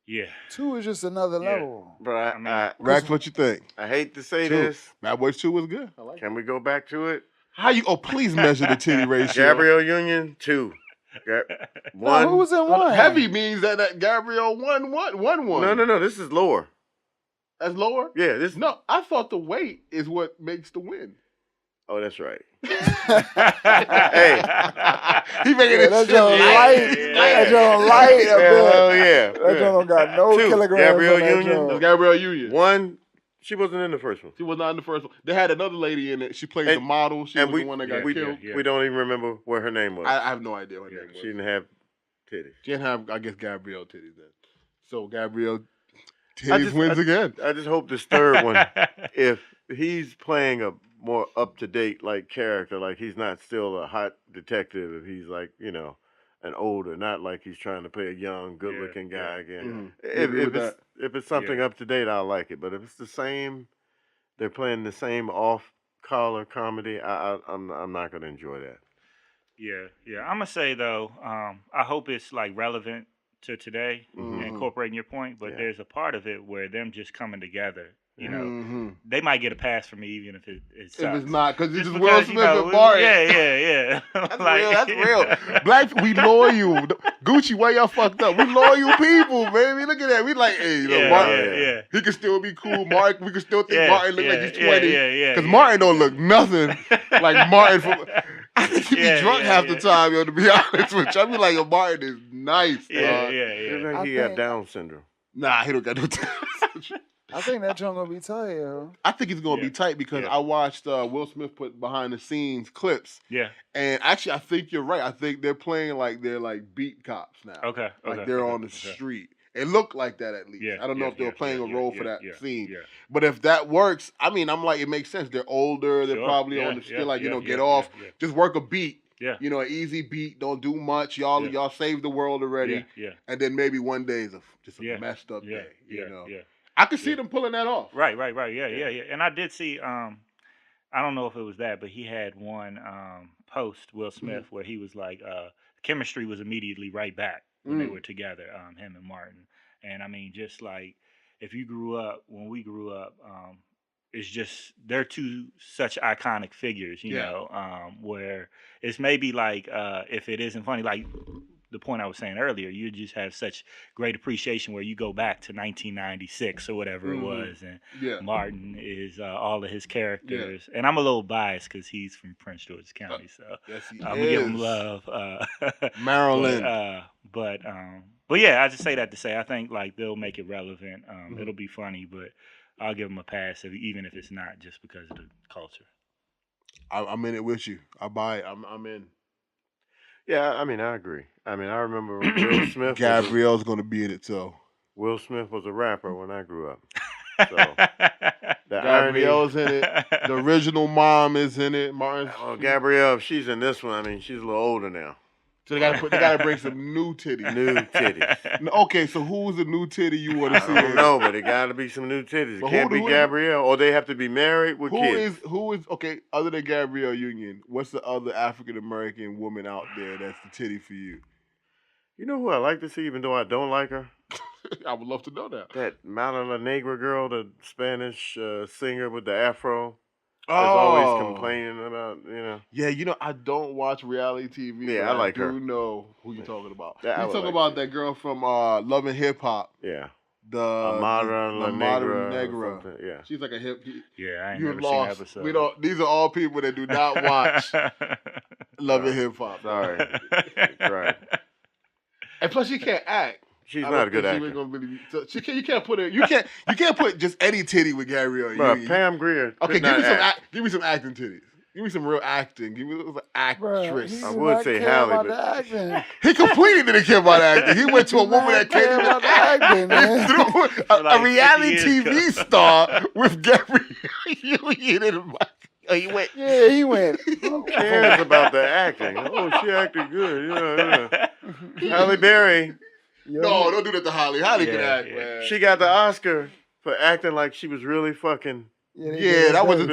Yeah. 2 is just another level. But Rax, what you think? I hate to say this. Bad Boys 2 was good. I like Can we go back to it? How you... Oh, please measure the titty ratio. Gabrielle Union, 2. 1. No, who was in 1? Heavy means that Gabrielle won. No. This is lower. That's lower? Yeah. This. No, I thought the weight is what makes the win. Oh, that's right. Hey, he making it that's your light. That's your light. Hell yeah. That don't got no 2, kilograms. Gabrielle Union. That's Gabrielle Union. 1. She wasn't in the first one. She was not in the first one. They had another lady in it. She played the model. She was the one that got killed. We don't even remember what her name was. I have no idea what her name was. She didn't have titties. She didn't have, I guess, Gabrielle titties then. So Gabrielle titties wins again. I just hope this third one, if he's playing a more up-to-date like character, like he's not still a hot detective, if he's like, an older, not like he's trying to play a young, good-looking guy again. Mm-hmm. If it's something up to date, I'll like it. But if it's the same, they're playing the same off-collar comedy, I'm not gonna enjoy that. Yeah. I'm gonna say though, I hope it's like relevant to today, incorporating your point. But there's a part of it where them just coming together. They might get a pass from me even if it sucks. If it's not, because it's just Will Smith and Martin. Yeah. That's real. Black, we loyal. Gucci, why y'all fucked up? We loyal people, baby. Look at that. We like, hey, Martin. He can still be cool. Mark, we can still think Martin look like he's 20. Because Martin don't look nothing like Martin. I think he be drunk half the time, to be honest with you. I be like, yo, Martin is nice. I think he got Down syndrome. Nah, he don't got no Down syndrome. I think that joint gonna be tight, yo. I think it's gonna be tight because I watched Will Smith put behind the scenes clips. Yeah. And actually, I think you're right. I think they're playing like they're like beat cops now. Okay. Like they're on the street. It looked like that at least. I don't know if they were playing a role for that scene. Yeah. But if that works, I mean, I'm like, it makes sense. They're older. They're probably on the street, like, get off. Just work a beat. Yeah. An easy beat. Don't do much. Y'all saved the world already. Yeah. And then maybe one day is just a messed up day. Yeah. I could see them pulling that off. Right. Yeah. And I did see, I don't know if it was that, but he had one post, Will Smith, where he was like, chemistry was immediately right back when they were together, him and Martin. And I mean, just like, if you when we grew up, it's just, they're two such iconic figures, you know, where it's maybe like, if it isn't funny, like, the point I was saying earlier, you just have such great appreciation where you go back to 1996 or whatever it was, and Martin is all of his characters. And I'm a little biased because he's from Prince George's County, so I'm gonna give him love. Maryland. But yeah, I just say that to say I think like they'll make it relevant. It'll be funny, but I'll give them a pass even if it's not just because of the culture. I'm in it with you. I buy it. I'm in. Yeah, I mean, I agree. I mean, I remember Will Smith. Gabrielle's going to be in it, too. Will Smith was a rapper when I grew up. So, Gabrielle's in it. The original mom is in it. Martin. Oh, Gabrielle, if she's in this one, I mean, she's a little older now. So they got to bring some new titties. New titties. Okay, so who's the new titty you want to see? I don't know, but it got to be some new titties. It can't be Gabrielle, or they have to be married with kids. Who is okay? Other than Gabrielle Union, what's the other African American woman out there that's the titty for you? You know who I like to see, even though I don't like her? I would love to know that. That Mala La Negra girl, the Spanish singer with the afro. always complaining about, Yeah, I don't watch reality TV. Yeah, but I like do her. know who you're talking about. Yeah, You talking about that girl from Love and Hip Hop. Yeah. The Amara La Negra. Negra. Yeah. She's like a hip. Yeah, I ain't You never seen an episode. We don't. These are all people that do not watch Love and Hip Hop. Sorry. Right. And plus, she can't act. She's not a good actor. You can't put it. You can't put just any titty with Gary. Bro, Pam Grier. Okay, give me some acting titties. Give me some real acting. Give me an actress. I would say Halle, but he completely didn't care about acting. He went to a woman that can't even act. A reality TV star with Gary. He went. Yeah, he went. Who cares about the acting? Oh, she acted good. Yeah. Halle Berry. No, don't do that to Holly. Holly can act, man. She got the Oscar for acting like she was really fucking. Yeah, that was a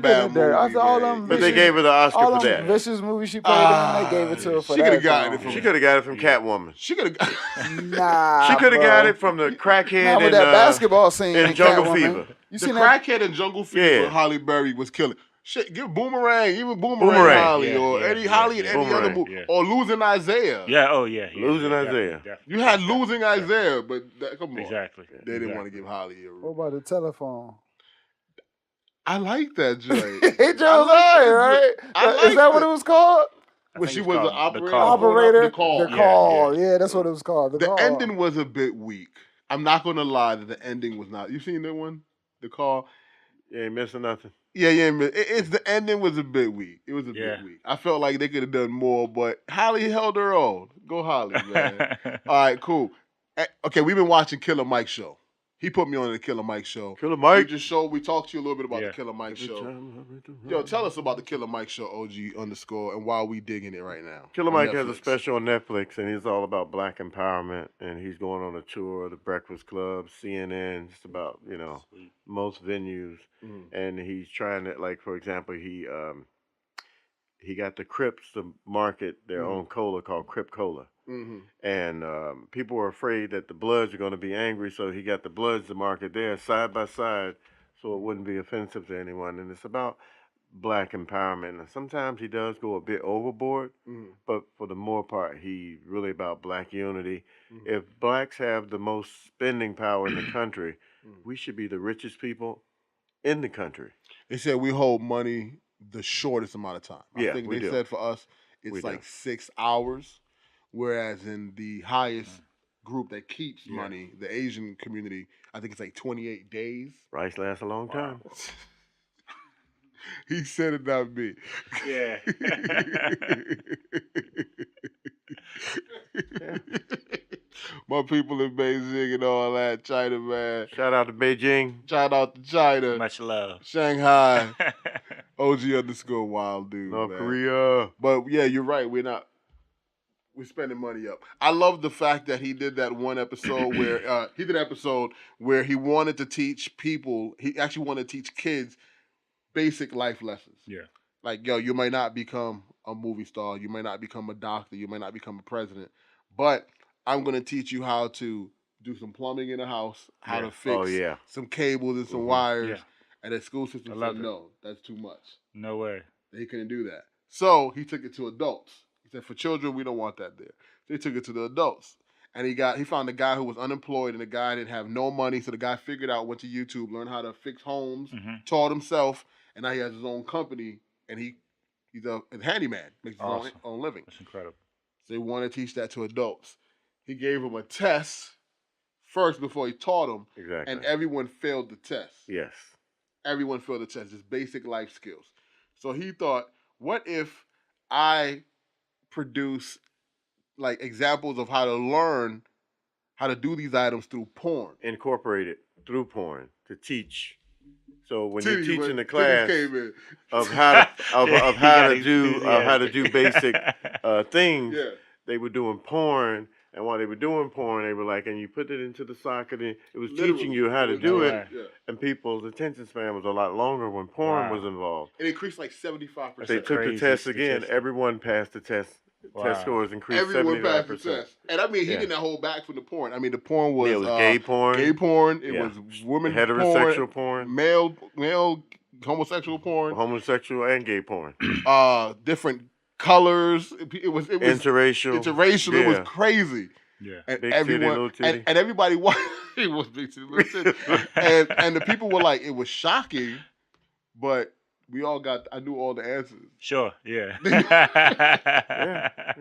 bad movie. But they gave her the Oscar for that. Vicious movie she played in, they gave it to her for she that. She could have got it from Catwoman. She could have. Nah, she could have got it from the crackhead with that basketball scene in Jungle Fever. You seen crackhead in Jungle Fever? Halle Berry was killing. Shit, give Boomerang, even Boomerang Holly, or Eddie Holly and any other movie, or Losing Isaiah. Yeah, Losing Isaiah. Definitely. You had Losing Isaiah, but come on, exactly. They didn't want to give Holly a. What about the telephone? I like that joint. It was right? Is that what it was called? When she was an operator. Operator. The call. The call. Yeah, that's what it was called. The ending was a bit weak. I'm not gonna lie that the ending was not. You seen that one? The call. You ain't missing nothing. Yeah. It's the ending was a bit weak. It was a bit weak. I felt like they could have done more, but Holly held her own. Go Holly, man. All right, cool. Okay, we've been watching Killer Mike show. He put me on the Killer Mike show. Killer Mike. We talked to you a little bit about the Killer Mike show. Yo, tell us about the Killer Mike show, OG_, and why we digging it right now. Killer Mike has a special on Netflix, and he's all about black empowerment, and he's going on a tour of the Breakfast Club, CNN, just about, most venues. And he's trying to, like, for example, he got the Crips to market their own cola called Crip Cola. And people were afraid that the Bloods are going to be angry, so he got the Bloods to market there side by side so it wouldn't be offensive to anyone. And it's about black empowerment. And sometimes he does go a bit overboard, but for the more part, he's really about black unity. If blacks have the most spending power in the country, we should be the richest people in the country. They said we hold money the shortest amount of time. I think they said for us, it's like 6 hours. Whereas in the highest group that keeps money, the Asian community, I think it's like 28 days. Rice lasts a long time. He said it, not me. Yeah. My people in Beijing and all that, China, man. Shout out to Beijing. Shout out to China. Much love. Shanghai. OG_wild dude. North man. Korea. But yeah, you're right. We're spending money up. I love the fact that he did that one episode where he wanted to teach people. He actually wanted to teach kids basic life lessons. Yeah. Like, yo, you might not become a movie star. You might not become a doctor. You might not become a president. But I'm going to teach you how to do some plumbing in a house, how to fix some cables and some wires. Yeah. And the school system said, no, that's too much. No way. He couldn't do that. So he took it to adults. He said, for children, we don't want that there. So he took it to the adults. And he found a guy who was unemployed, and the guy didn't have no money. So the guy figured out, went to YouTube, learned how to fix homes, taught himself, and now he has his own company, and he's a handyman, makes his own living. That's incredible. So he wanted to teach that to adults. He gave him a test first before he taught them. Exactly. And everyone failed the test. Yes. Everyone failed the test. Just basic life skills. So he thought, what if I produce like examples of how to learn how to do these items through porn? Incorporate it through porn to teach. So when you're teaching the class of how to do basic things, they were doing porn. And while they were doing porn, they were like, and you put it into the socket, and it was teaching you how to do it. Yeah. And people's attention span was a lot longer when porn was involved. It increased like 75%. They took the test again. Everyone passed the test. Test scores increased 75%. Everyone passed the test. And I mean, he didn't hold back from the porn. I mean, the porn was... it was gay porn. Gay porn. It was women heterosexual porn. Male homosexual porn, homosexual and gay porn, different colors. It was interracial. Interracial. Yeah. It was crazy. Yeah. And Big everyone titty, little titty. and everybody was it was big titty, little titty. and the people were like, it was shocking, but we all I knew all the answers. Sure. Yeah. Yeah.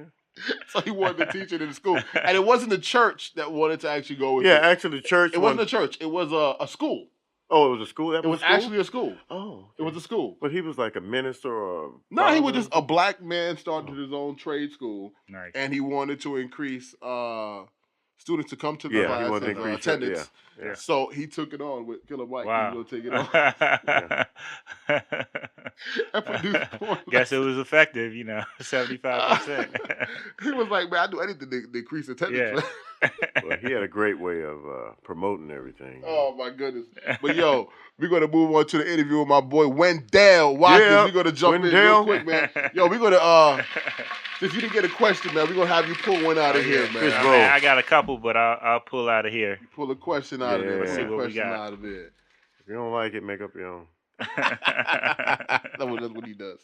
So he wanted to teach it in school, and it wasn't the church that wanted to actually go with Yeah, it. actually, the church. It wasn't a church. It was a school. Oh, it was a school. It was actually a school. Oh, It was a school. but he was like a minister or. No, he was just a black man started his own trade school, Nice. and he wanted to increase students to come to the Yeah, he class wanted to and increase attendance. Yeah. So he took it on with Killer Mike. Wow. He was gonna take it on. And produce porn. Guess it was effective, 75%. He was like, man, I do anything to increase attendance. Yeah. Well, he had a great way of promoting everything. Oh my goodness. But yo, we're gonna move on to the interview with my boy Wyndell Watkins. Yeah, We're gonna jump in real Wyndell. quick, man. Yo, we're gonna since you didn't get a question, man, we're gonna have you pull one out of here, man. Chris I, Rowe. mean, I got a couple, but I'll pull out of here. Pull a question out of there. Yeah. Pull See a what we question got. out of there. If you don't like it, make up your own. That's what he does.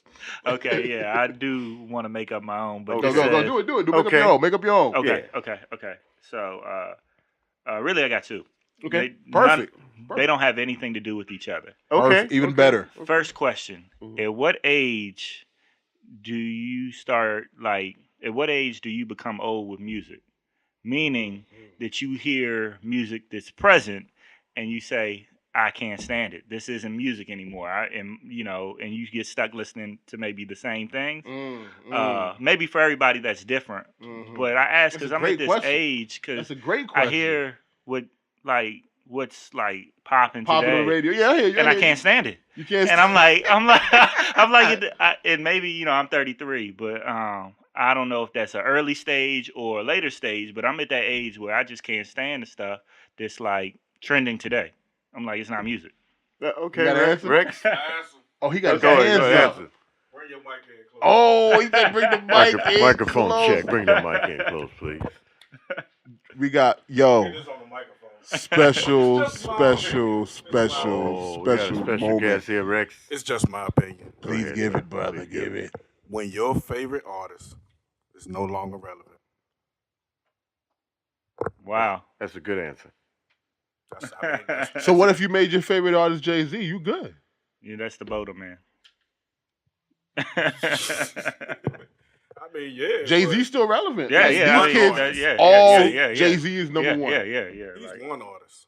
Okay, yeah, I do want to make up my own, but Go, you go, said- go, do it. Make up Okay. your own. Make up your own. Okay, Yeah. okay. So, really, I got two. Okay. They- Perfect. They don't have anything to do with each other. Okay. Perfect. Even better. First question: Mhm. At what age do you start? At what age do you become old with music? Meaning that you hear music that's present, and you say, "I can't stand it. This isn't music anymore." And you get stuck listening to maybe the same things. Maybe for everybody that's different. Mhm. But I ask That's because a I'm great at this question. age That's because a great I question. hear what's popping Popping today, on the radio. Yeah, I hear you. and I hear can't stand it. You can't. And I'm like, and maybe I'm 33, but I don't know if that's an early stage or a later stage. But I'm at that age where I just can't stand the stuff that's trending today. I'm like, it's not music. Okay, You got an Rex. answer? Rex. Answer. Oh, he got Go his ahead, hands go up. ahead. Bring your mic in close. Oh, he said bring the mic in Microphone close. check. Bring the mic in close, please. We got, Get yo, this on the microphone. special It's just my opinion. Oh, we got a special moment. guest here, Rex. It's just my opinion. Please ahead, give bro. it, brother. Please Give it. When your favorite artist is no longer relevant. Wow. That's a good answer. That's So what if you made your favorite artist Jay-Z? You good. Yeah, that's the Boda man. I mean, yeah. Jay-Z's still relevant. Yeah, Like, yeah, These I mean, kids, yeah, all yeah. Jay-Z is number one. Yeah. but he's Like, one artist.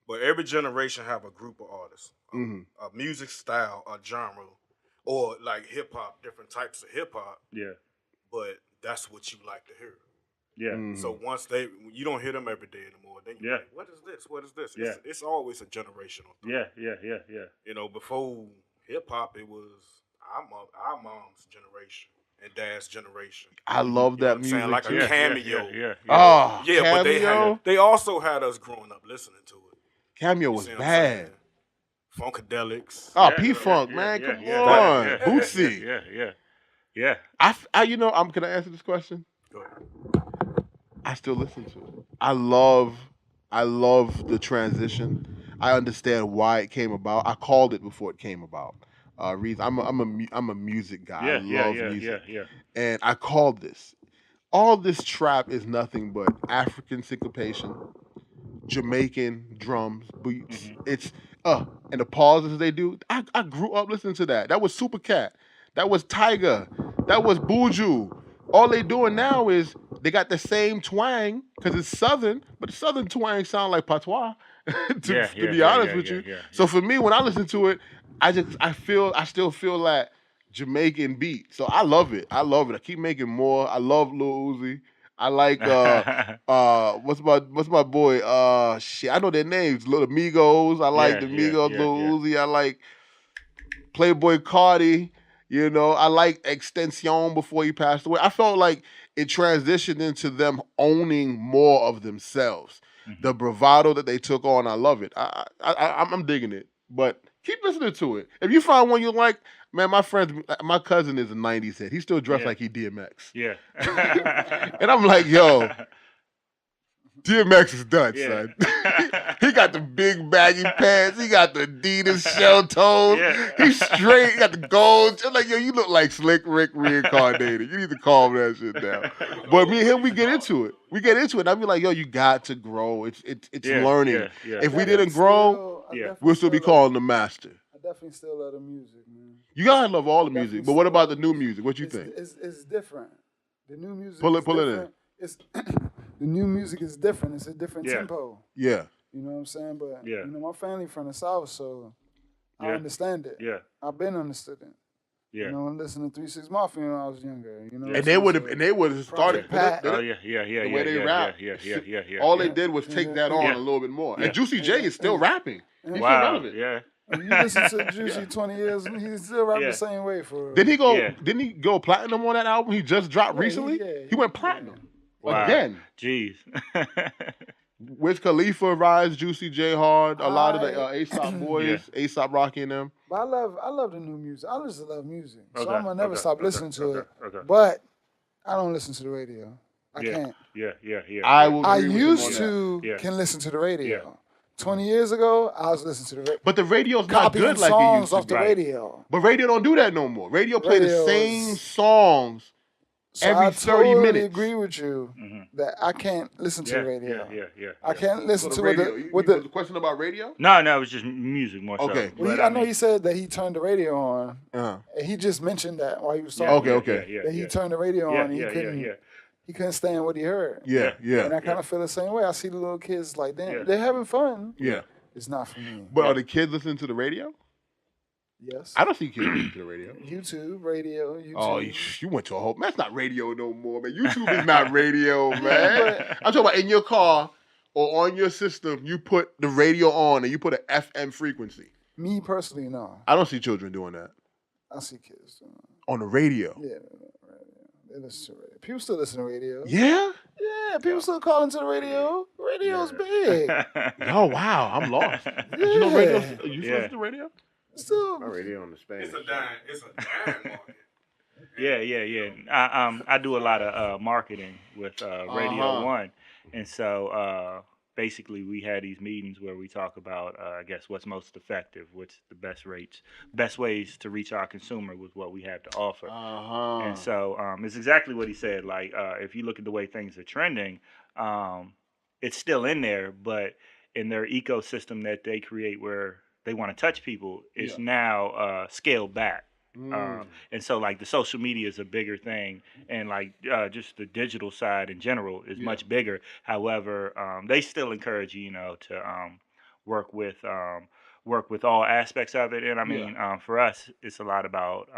But every generation have a group of artists, Mhm. a music style, a genre, or like hip hop, different types of hip hop. yeah. But that's what you like to hear. Yeah. Mhm. So once you don't hear them every day anymore, then you're Yeah. like, what is this? What is this? Yeah. It's always a generational thing. Yeah. Before hip hop, it was our mom's generation and dad's generation. I love You know that what I'm music saying? Like a too. cameo. Yeah. Oh, Yeah, but Cameo. they also had us growing up listening to it. Cameo You was see what I'm bad. saying? Funkadelics. Oh, Yeah, P-Funk, yeah, man, yeah, come yeah, on, yeah, Bootsy. Yeah. I'm Can I answer this question? Go ahead. I still listen to it. I love the transition. I understand why it came about. I called it before it came about. I'm a music guy. I love music. Yeah. And I called this. All this trap is nothing but African syncopation, Jamaican drums, beats. Mhm. It's and the pauses they do. I grew up listening to that. That was Super Cat. That was Tiger. That was Buju. All they doing now is they got the same twang because it's Southern, but the Southern twang sound like patois. to be honest with you. Yeah. So for me, when I listen to it, I still feel that Jamaican beat. So I love it. I keep making more. I love Lil Uzi. I like what's my boy? I know their names. Little Migos. I like the Migos. Lil Uzi. I like Playboy Cardi. I like Extension before he passed away. I felt like it transitioned into them owning more of themselves. Mhm. The bravado that they took on, I love it. I'm digging it. But keep listening to it. If you find one you like, man, my cousin is a 90s head. He still dressed like he DMX. Yeah. And I'm like, yo, DMX is nuts, Yeah. son. He got the big baggy pants. He got the Adidas shell toes. Yeah. He's straight. He got the gold. I'm like, yo, you look like Slick Rick reincarnated. You need to calm that shit down. But me and him, we get into it. And I be like, yo, you got to grow. It's learning. Yeah. If we didn't grow, we'll still be calling the master. I definitely still love the music, man. You gotta love all the music. But what about the new music? What you think? It's different. The new music. Pull is it in. different. It's the new music is different. It's a different tempo. Yeah. You know what I'm saying? But Yeah. you know, my family from the South, so I understand it. Yeah. I've been understood it. Yeah. You know, and listening to 3 6 Mafia when I was younger. You know, And they would have started. Pat. Oh yeah. The way they rap. Yeah. All they did was take that on a little bit more. And Juicy J is still rapping. He's still relevant. Yeah. When you listen to Juicy 20 years, he still rap the same way for real. Didn't he go platinum on that album he just dropped recently? He went platinum. Wow. Again. Jeez. Wiz Khalifa, Rise, Juicy J Hard, a lot of the A$AP boys, A$AP Rocky and them. But I love the new music. I just love music. So Okay, I'm going to never stop listening to it. Okay. But I don't listen to the radio. I can't. Yeah. I used to can listen to the radio. Yeah. 20 years ago, I was listening to the radio. But the radio's not Copying good like it songs used to off the be. radio. But radio don't do that no more. Radio play the same songs So every I 30 totally minutes. agree with you that I can't listen to the radio. Yeah. I can't listen So to the radio. with Was the the. question about radio? No, it was just music more so. Okay. Well, But I know he said that he turned the radio on. Uh-huh. And he just mentioned that while he was talking. Okay. That he turned the radio on and he couldn't stand what he heard. Yeah. And I kind of feel the same way. I see the little kids like, damn, they're having fun. Yeah. It's not for me. But are the kids listening to the radio? Yes. I don't see kids listening to the radio. YouTube, radio, YouTube. Oh, you went to a whole... That's not radio no more, man. YouTube is not radio, man. I'm talking about in your car or on your system, you put the radio on and you put an FM frequency. Me personally, no. I don't see children doing that. I see kids doing that. On the radio? Yeah, they listen to radio. People still listen to radio. Yeah? Yeah, people still call into the radio. Radio's big. Oh, wow. I'm lost. Did you know radio? You listen to radio? Still, My radio on the Spanish. It's a dime market. Yeah. I do a lot of marketing with Radio 1. And so basically we had these meetings where we talk about, I guess, what's most effective, what's the best rates, best ways to reach our consumer with what we have to offer. And so it's exactly what he said. Like, if you look at the way things are trending, it's still in there, but in their ecosystem that they create where they want to touch people, it's now scaled back. And so like the social media is a bigger thing, and like just the digital side in general is much bigger. However, they still encourage you to work with all aspects of it. And I mean, for us, it's a lot about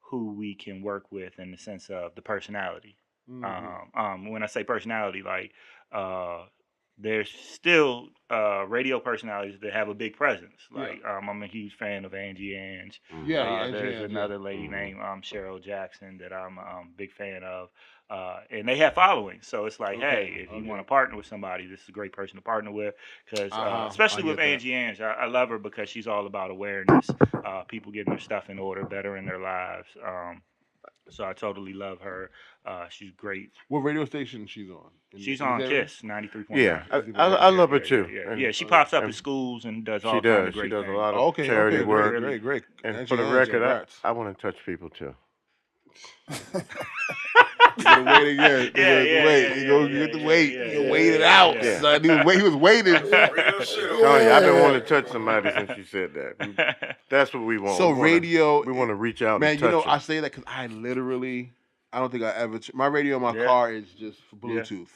who we can work with in the sense of the personality. When I say personality, like there's still radio personalities that have a big presence. Like I'm a huge fan of Angie Ange. There's another lady named Cheryl Jackson that I'm a big fan of. And they have followings. So it's like, hey, if you want to partner with somebody, this is a great person to partner with. Because especially with Angie Ange, I love her because she's all about awareness, people getting their stuff in order, better in their lives. So I totally love her. She's great. What radio station she's on? She's on KISS 93.9. Yeah, I love her too. Yeah, she pops up in schools and does all kinds of great things. She does a lot of charity work. Great. And for the record, I want to touch people too. You gotta wait again. You get the wait. You wait it out. Son. He was waiting. I've been wanting to touch somebody since you said that. That's what we want. So radio, we want to reach out. Man, and touch them. I say that because I don't think I ever. My radio in my car is just for Bluetooth,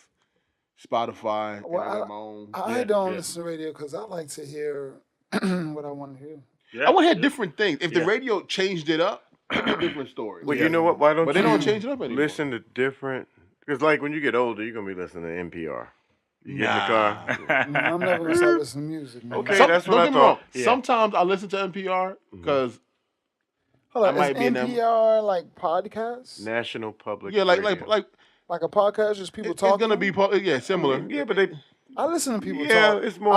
Spotify. Well, and I got my own. I don't listen to radio because I like to hear what I want to hear. I want to hear different things. If the radio changed it up, it'd be a different story. Well, you know what? Why don't But they don't change it up anymore. Listen to different. Because like when you get older, you're gonna be listening to NPR. You get in the car. I'm never gonna start listening to music. Man. Okay, that's what I thought. Sometimes I listen to NPR because. Hold on, is NPR like podcasts? National Public. Like a podcast, just people talking. It's gonna be similar. Yeah, but they. I listen to people talk. Yeah, it's more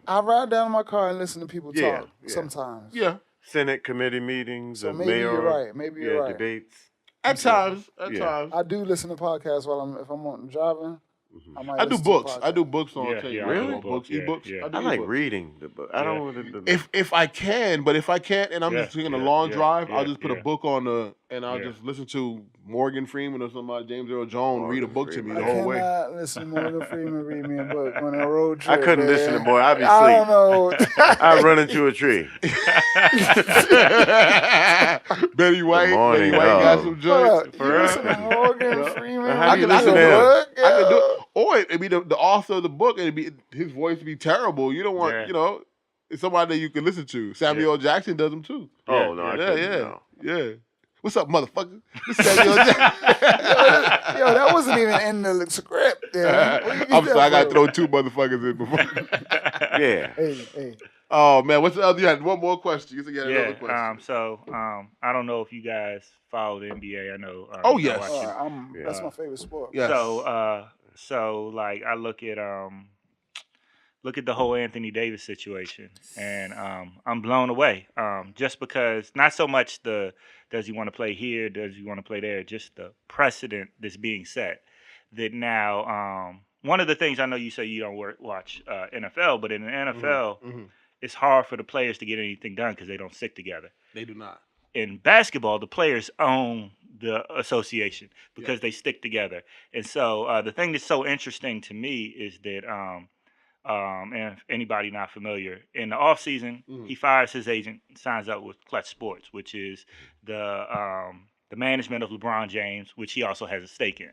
I ride down in my car and listen to people talk sometimes. Yeah. Senate committee meetings. So maybe you're right. Maybe you're right. Debates. At times. I do listen to podcasts if I'm driving. I do books. I do books on tape. Really? Books, ebooks. Yeah. I like reading the book. I don't want to. If I can, but if I can't, and I'm just taking a long drive, I'll just put a book on and I'll just listen to Morgan Freeman or somebody, James Earl Jones, read a book to me the whole way. I cannot listen to Morgan Freeman read me a book on a road trip. I couldn't listen to more. I'd be asleep. I don't know. I'd run into a tree. Betty White got some joints. Listen to Morgan Freeman. I can listen to him. I can do it. Or it'd be the author of the book, and it'd be his voice would be terrible. You don't want, it's somebody that you can listen to. Samuel L. Jackson does them too. Oh no, I couldn't. Yeah. What's up, motherfucker? This Samuel L. Jackson. Yo, that wasn't even in the script. I'm sorry, I got to throw 2 motherfuckers in before. Yeah. Hey. Oh man, what's the other? You had one more question. You said you had another question. I don't know if you guys follow the NBA. I know. Oh yes, that's my favorite sport. Yes. So like I look at the whole Anthony Davis situation, and I'm blown away. Just because not so much does he want to play here, does he want to play there, just the precedent that's being set. That now, one of the things I know you say you don't watch NFL, but in the NFL, it's hard for the players to get anything done because they don't stick together. They do not. In basketball, the players own the association because they stick together. And so the thing that's so interesting to me is that, and if anybody not familiar, in the offseason, he fires his agent, signs up with Clutch Sports, which is the management of LeBron James, which he also has a stake in.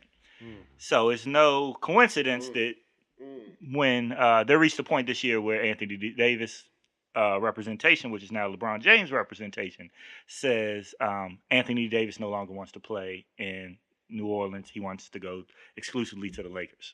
So it's no coincidence that when they reached a point this year where Anthony Davis representation, which is now LeBron James representation, says Anthony Davis no longer wants to play in New Orleans. He wants to go exclusively to the Lakers.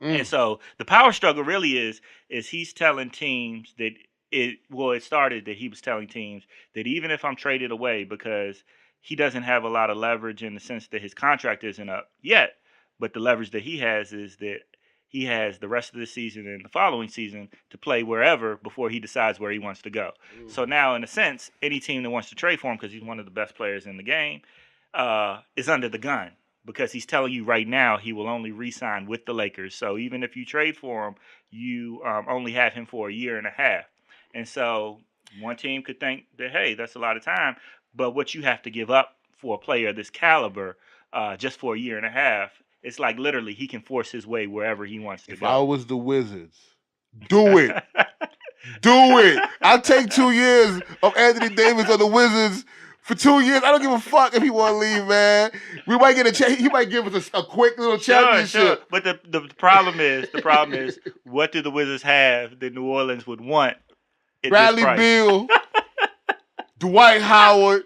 And so the power struggle really is he's telling teams that it started that he was telling teams that even if I'm traded away, because he doesn't have a lot of leverage in the sense that his contract isn't up yet, but the leverage that he has is that he has the rest of the season and the following season to play wherever before he decides where he wants to go. So now, in a sense, any team that wants to trade for him because he's one of the best players in the game is under the gun because he's telling you right now he will only re-sign with the Lakers. So even if you trade for him, you only have him for a year and a half. And so one team could think that, hey, that's a lot of time, but what you have to give up for a player of this caliber just for a year and a half, it's like literally he can force his way wherever he wants to go. If I was the Wizards, do it. Do it. I'll take 2 years of Anthony Davis on the Wizards for 2 years. I don't give a fuck if he want to leave, man. We might get a he might give us a quick little championship. Sure. But the problem is, what do the Wizards have that New Orleans would want? Bradley Beal, Dwight Howard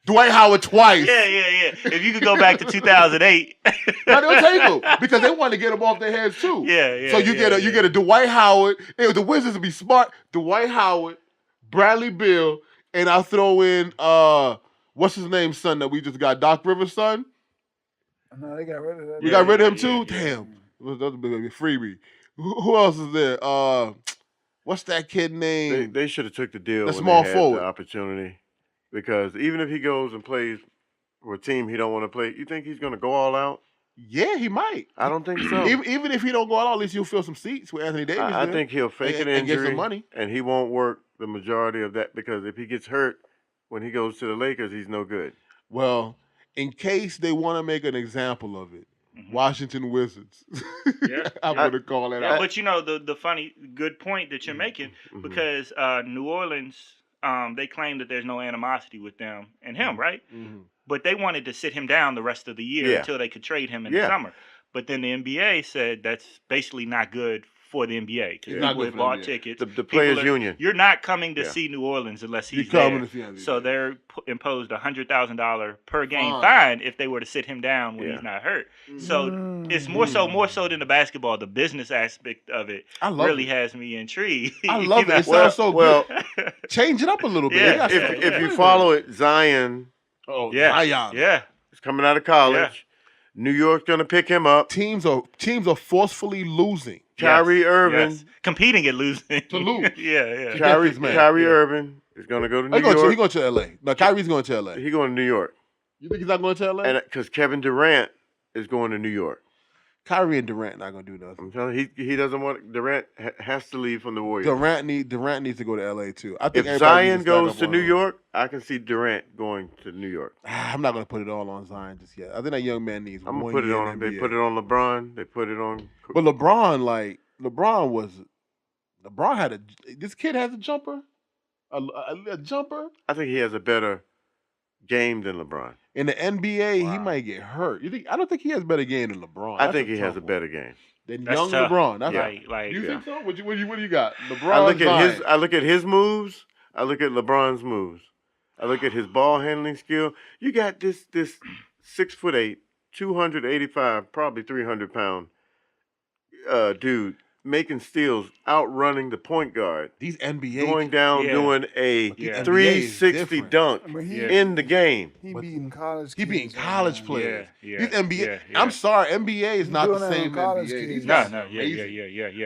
twice. Yeah. If you could go back to 2008, no, they'll take him because they want to get him off their heads too. Yeah. So you get a Dwight Howard. If the Wizards would be smart, Dwight Howard, Bradley Beal, and I'll throw in what's his name, son that we just got, Doc Rivers' son. No, they got rid of that. You got rid of him too. Damn, that was a big freebie. Who else is there? What's that kid name? They should have took the deal. The small forward. The opportunity. Because even if he goes and plays for a team he don't want to play, you think he's going to go all out? Yeah, he might. I don't think so. Even if he don't go all out, at least he'll fill some seats with Anthony Davis. I think he'll fake an injury and get some money. And he won't work the majority of that because if he gets hurt when he goes to the Lakers, he's no good. Well, in case they want to make an example of it, Washington Wizards. Yeah. I'm going to call that out. But you know, the funny, good point that you're making, because New Orleans, they claim that there's no animosity with them and him, right? But they wanted to sit him down the rest of the year until they could trade him in the summer. But then the NBA said that's basically not good for the NBA because people have bought tickets. The players' union. You're not coming to see New Orleans unless he's there. So they're imposed $100,000 per game fine if they were to sit him down when he's not hurt. So it's more so than the basketball. The business aspect of it really has me intrigued. I love it. It sounds so good. Change it up a little bit. If you follow it, Zion. Zion. Yeah. He's coming out of college. Yeah. New York's going to pick him up. Teams are forcefully losing. Kyrie Irving. Competing at losing. To lose. Yeah. Kyrie Irving is going to go to New York. He's going to L.A. No, Kyrie's going to L.A. He's going to New York. You think he's not going to L.A.? And because Kevin Durant is going to New York. Kyrie and Durant not gonna do nothing. I'm telling you, he doesn't want Durant has to leave from the Warriors. Durant needs to go to LA too. I think if Zion goes to New York, I can see Durant going to New York. I'm not gonna put it all on Zion just yet. I think that young man needs. I'm gonna put it on. They put it on LeBron. They put it on. But LeBron had this kid has a jumper, a jumper. I think he has a better game than LeBron. In the NBA, he might get hurt. You think? I don't think he has a better game than LeBron. I think he has a better game than young tough. LeBron. That's you think so? What do you got? LeBron. I look at his moves. I look at LeBron's moves. I look at his ball handling skill. You got this 6'8", 285, probably 300-pound dude making steals, outrunning the point guard. These NBA going down doing a 360 dunk in the game. He beating college. He beating college players. These NBA. Yeah. I'm sorry, NBA is not the same NBA. No.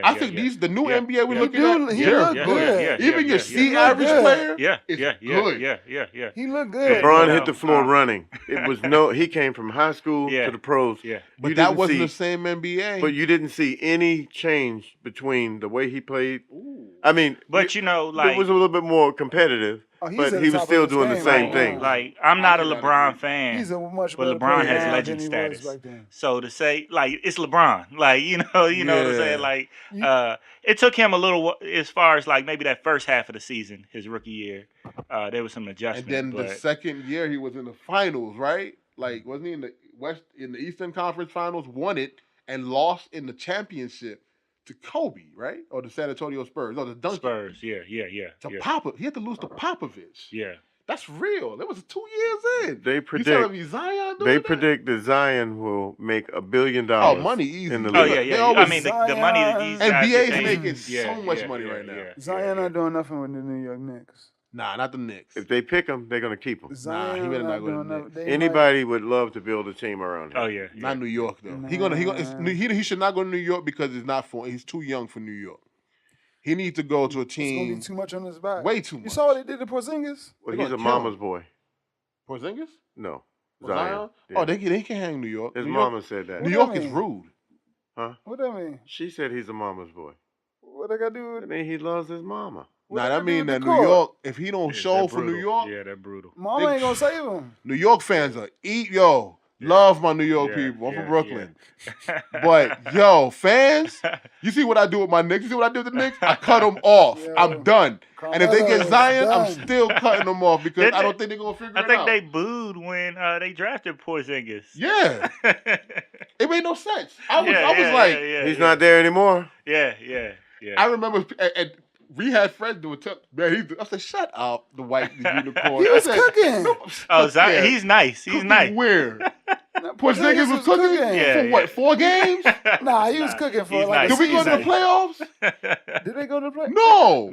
I think the new NBA we're looking at. He look good. Even your C average player. Yeah. He looked good. LeBron hit the floor running. It was he came from high school to the pros. Yeah. But that wasn't the same NBA. But you didn't see any change between the way he played. I mean, but it was a little bit more competitive, but he was still doing the same thing. Like, I'm not a LeBron fan. He's a much but LeBron has legend status. So to say, like, it's LeBron. Like, you know what I'm saying? Like, it took him a little, as far as like maybe that first half of the season, his rookie year, there was some adjustment. And then the second year he was in the finals, right? Like, wasn't he in the Eastern Conference Finals? Won it and lost in the championship to Kobe, right? Or the San Antonio Spurs. No, the Duncan. Spurs, yeah. He had to lose to Popovich. Yeah. That's real. That was 2 years in. They predict that Zion will make $1 billion. Oh, money easy. In the league. I mean, the money that these guys NBA's making so much money right now. Zion not doing nothing with the New York Knicks. Nah, not the Knicks. If they pick him, they're gonna keep him. Nah, he better not go to the Knicks. Anybody would love to build a team around him. Oh yeah. Not New York though. He should not go to New York because he's too young for New York. He needs to go to a team. It's gonna be too much on his back. Way too much. You saw what they did to Porzingis? Well, he's a mama's boy. Porzingis? No. Zion? Yeah. Oh, they can't hang in New York. His mama said that. New York is rude. Huh? What that mean? She said he's a mama's boy. What I gotta do with I mean, he loves his mama. Nah, that mean that New York, if he don't show for New York. Yeah, that's brutal. Mama ain't gonna save him. New York fans are love my New York people. I'm from Brooklyn. But, fans, you see what I do with my Knicks? You see what I do with the Knicks? I cut them off. I'm done. And if they get Zion, I'm still cutting them off because I don't think they're going to figure it out. I think they booed when they drafted Porzingis. Yeah. It made no sense. I was like... he's not there anymore. Yeah. I remember... We had friends doing I said, shut up, the white unicorn. He was cooking. Zion, he's nice. He's nice. Where? Porzingis was cooking? Yeah, for what, 4 games? Nah, he was cooking for like Did we go to the playoffs? Did they go to the playoffs? No.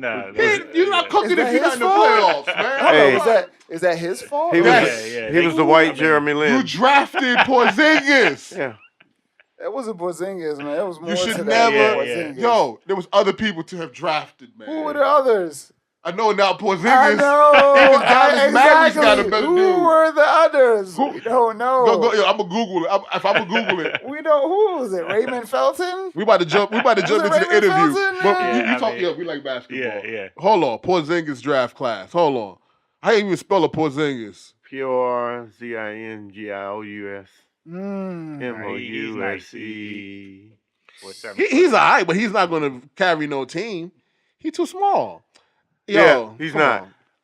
You're not cooking if you're not in the playoffs, man. Hey. Is that his fault? He was the white Jeremy Lin. You drafted Porzingis. Yeah. That wasn't Porzingis, man. That was more. You should never. Yo, there was other people to have drafted, man. Who were the others? I know now Porzingis. I know. Exactly. Got a better Who dude. were the others? We don't know. Yo, I'm gonna Google it. If I'm gonna Google it. We don't. Who was it? Raymond Felton? We about to jump into the interview. Felton, But we like basketball. Yeah. Hold on, Porzingis draft class. Hold on. How do you even spell a Porzingis? Porzingis. Mouse. He's all right, but he's not going to carry no team. He's too small. He's not.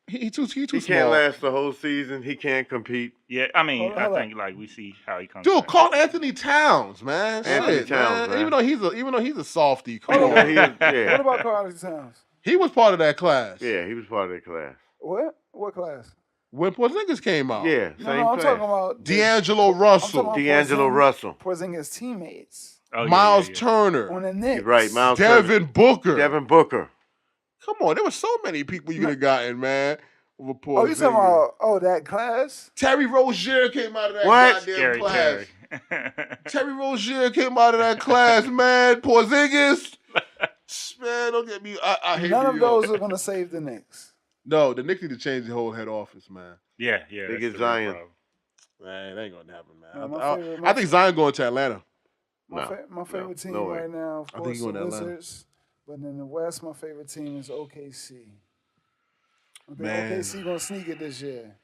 He's too small. He can't last the whole season. He can't compete. Yeah, I mean, I think like we see how he comes. Dude, back. call Anthony Towns, man. Anthony Towns, man. Even though he's a softie. Come on. What about Karl Anthony Towns? He was part of that class. Yeah, he was part of that class. What? What class? When Porzingis came out. Yeah, same class. I'm talking about D'Angelo Russell. Porzingis teammates. Miles Turner. On the Knicks. Right, Miles Devin Booker. Come on, there were so many people you could have gotten, man. Over Porzingis. Oh, you talking about that class? Terry Rozier came out of that goddamn class. Terry Rozier came out of that class, man. Porzingis. Man, don't get me. I hate None of those are going to save the Knicks. No, the Knicks need to change the whole head office, man. Yeah. They get Zion. Man, it ain't gonna happen, man. I think Zion going to Atlanta. My favorite team no way. right now, of I think course, you the going to Atlanta. Wizards. But in the West, my favorite team is OKC. I think Man. OKC gonna sneak it this year.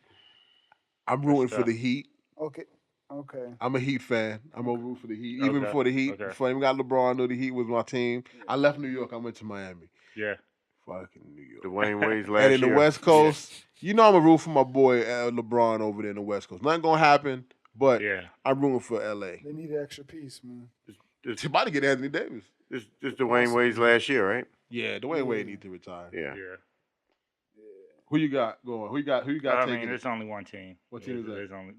I'm rooting for the Heat. Okay. I'm a Heat fan. I'm gonna root for the Heat. Even Okay. before the Heat, Okay. before I even got LeBron, I knew the Heat was my team. I left New York. I went to Miami. Yeah. Fucking New York. Dwayne Wade's last And in the year. West Coast, you know I'm gonna root for my boy LeBron over there in the West Coast. Nothing gonna happen, but I'm rooting for LA. They need an extra piece, man. It's about to get Anthony Davis. This Dwayne Wade's last year, right? Yeah, Dwayne Wade needs to retire. Yeah. Who you got going? Who you got taking? I mean, there's only one team. What team is that? There's only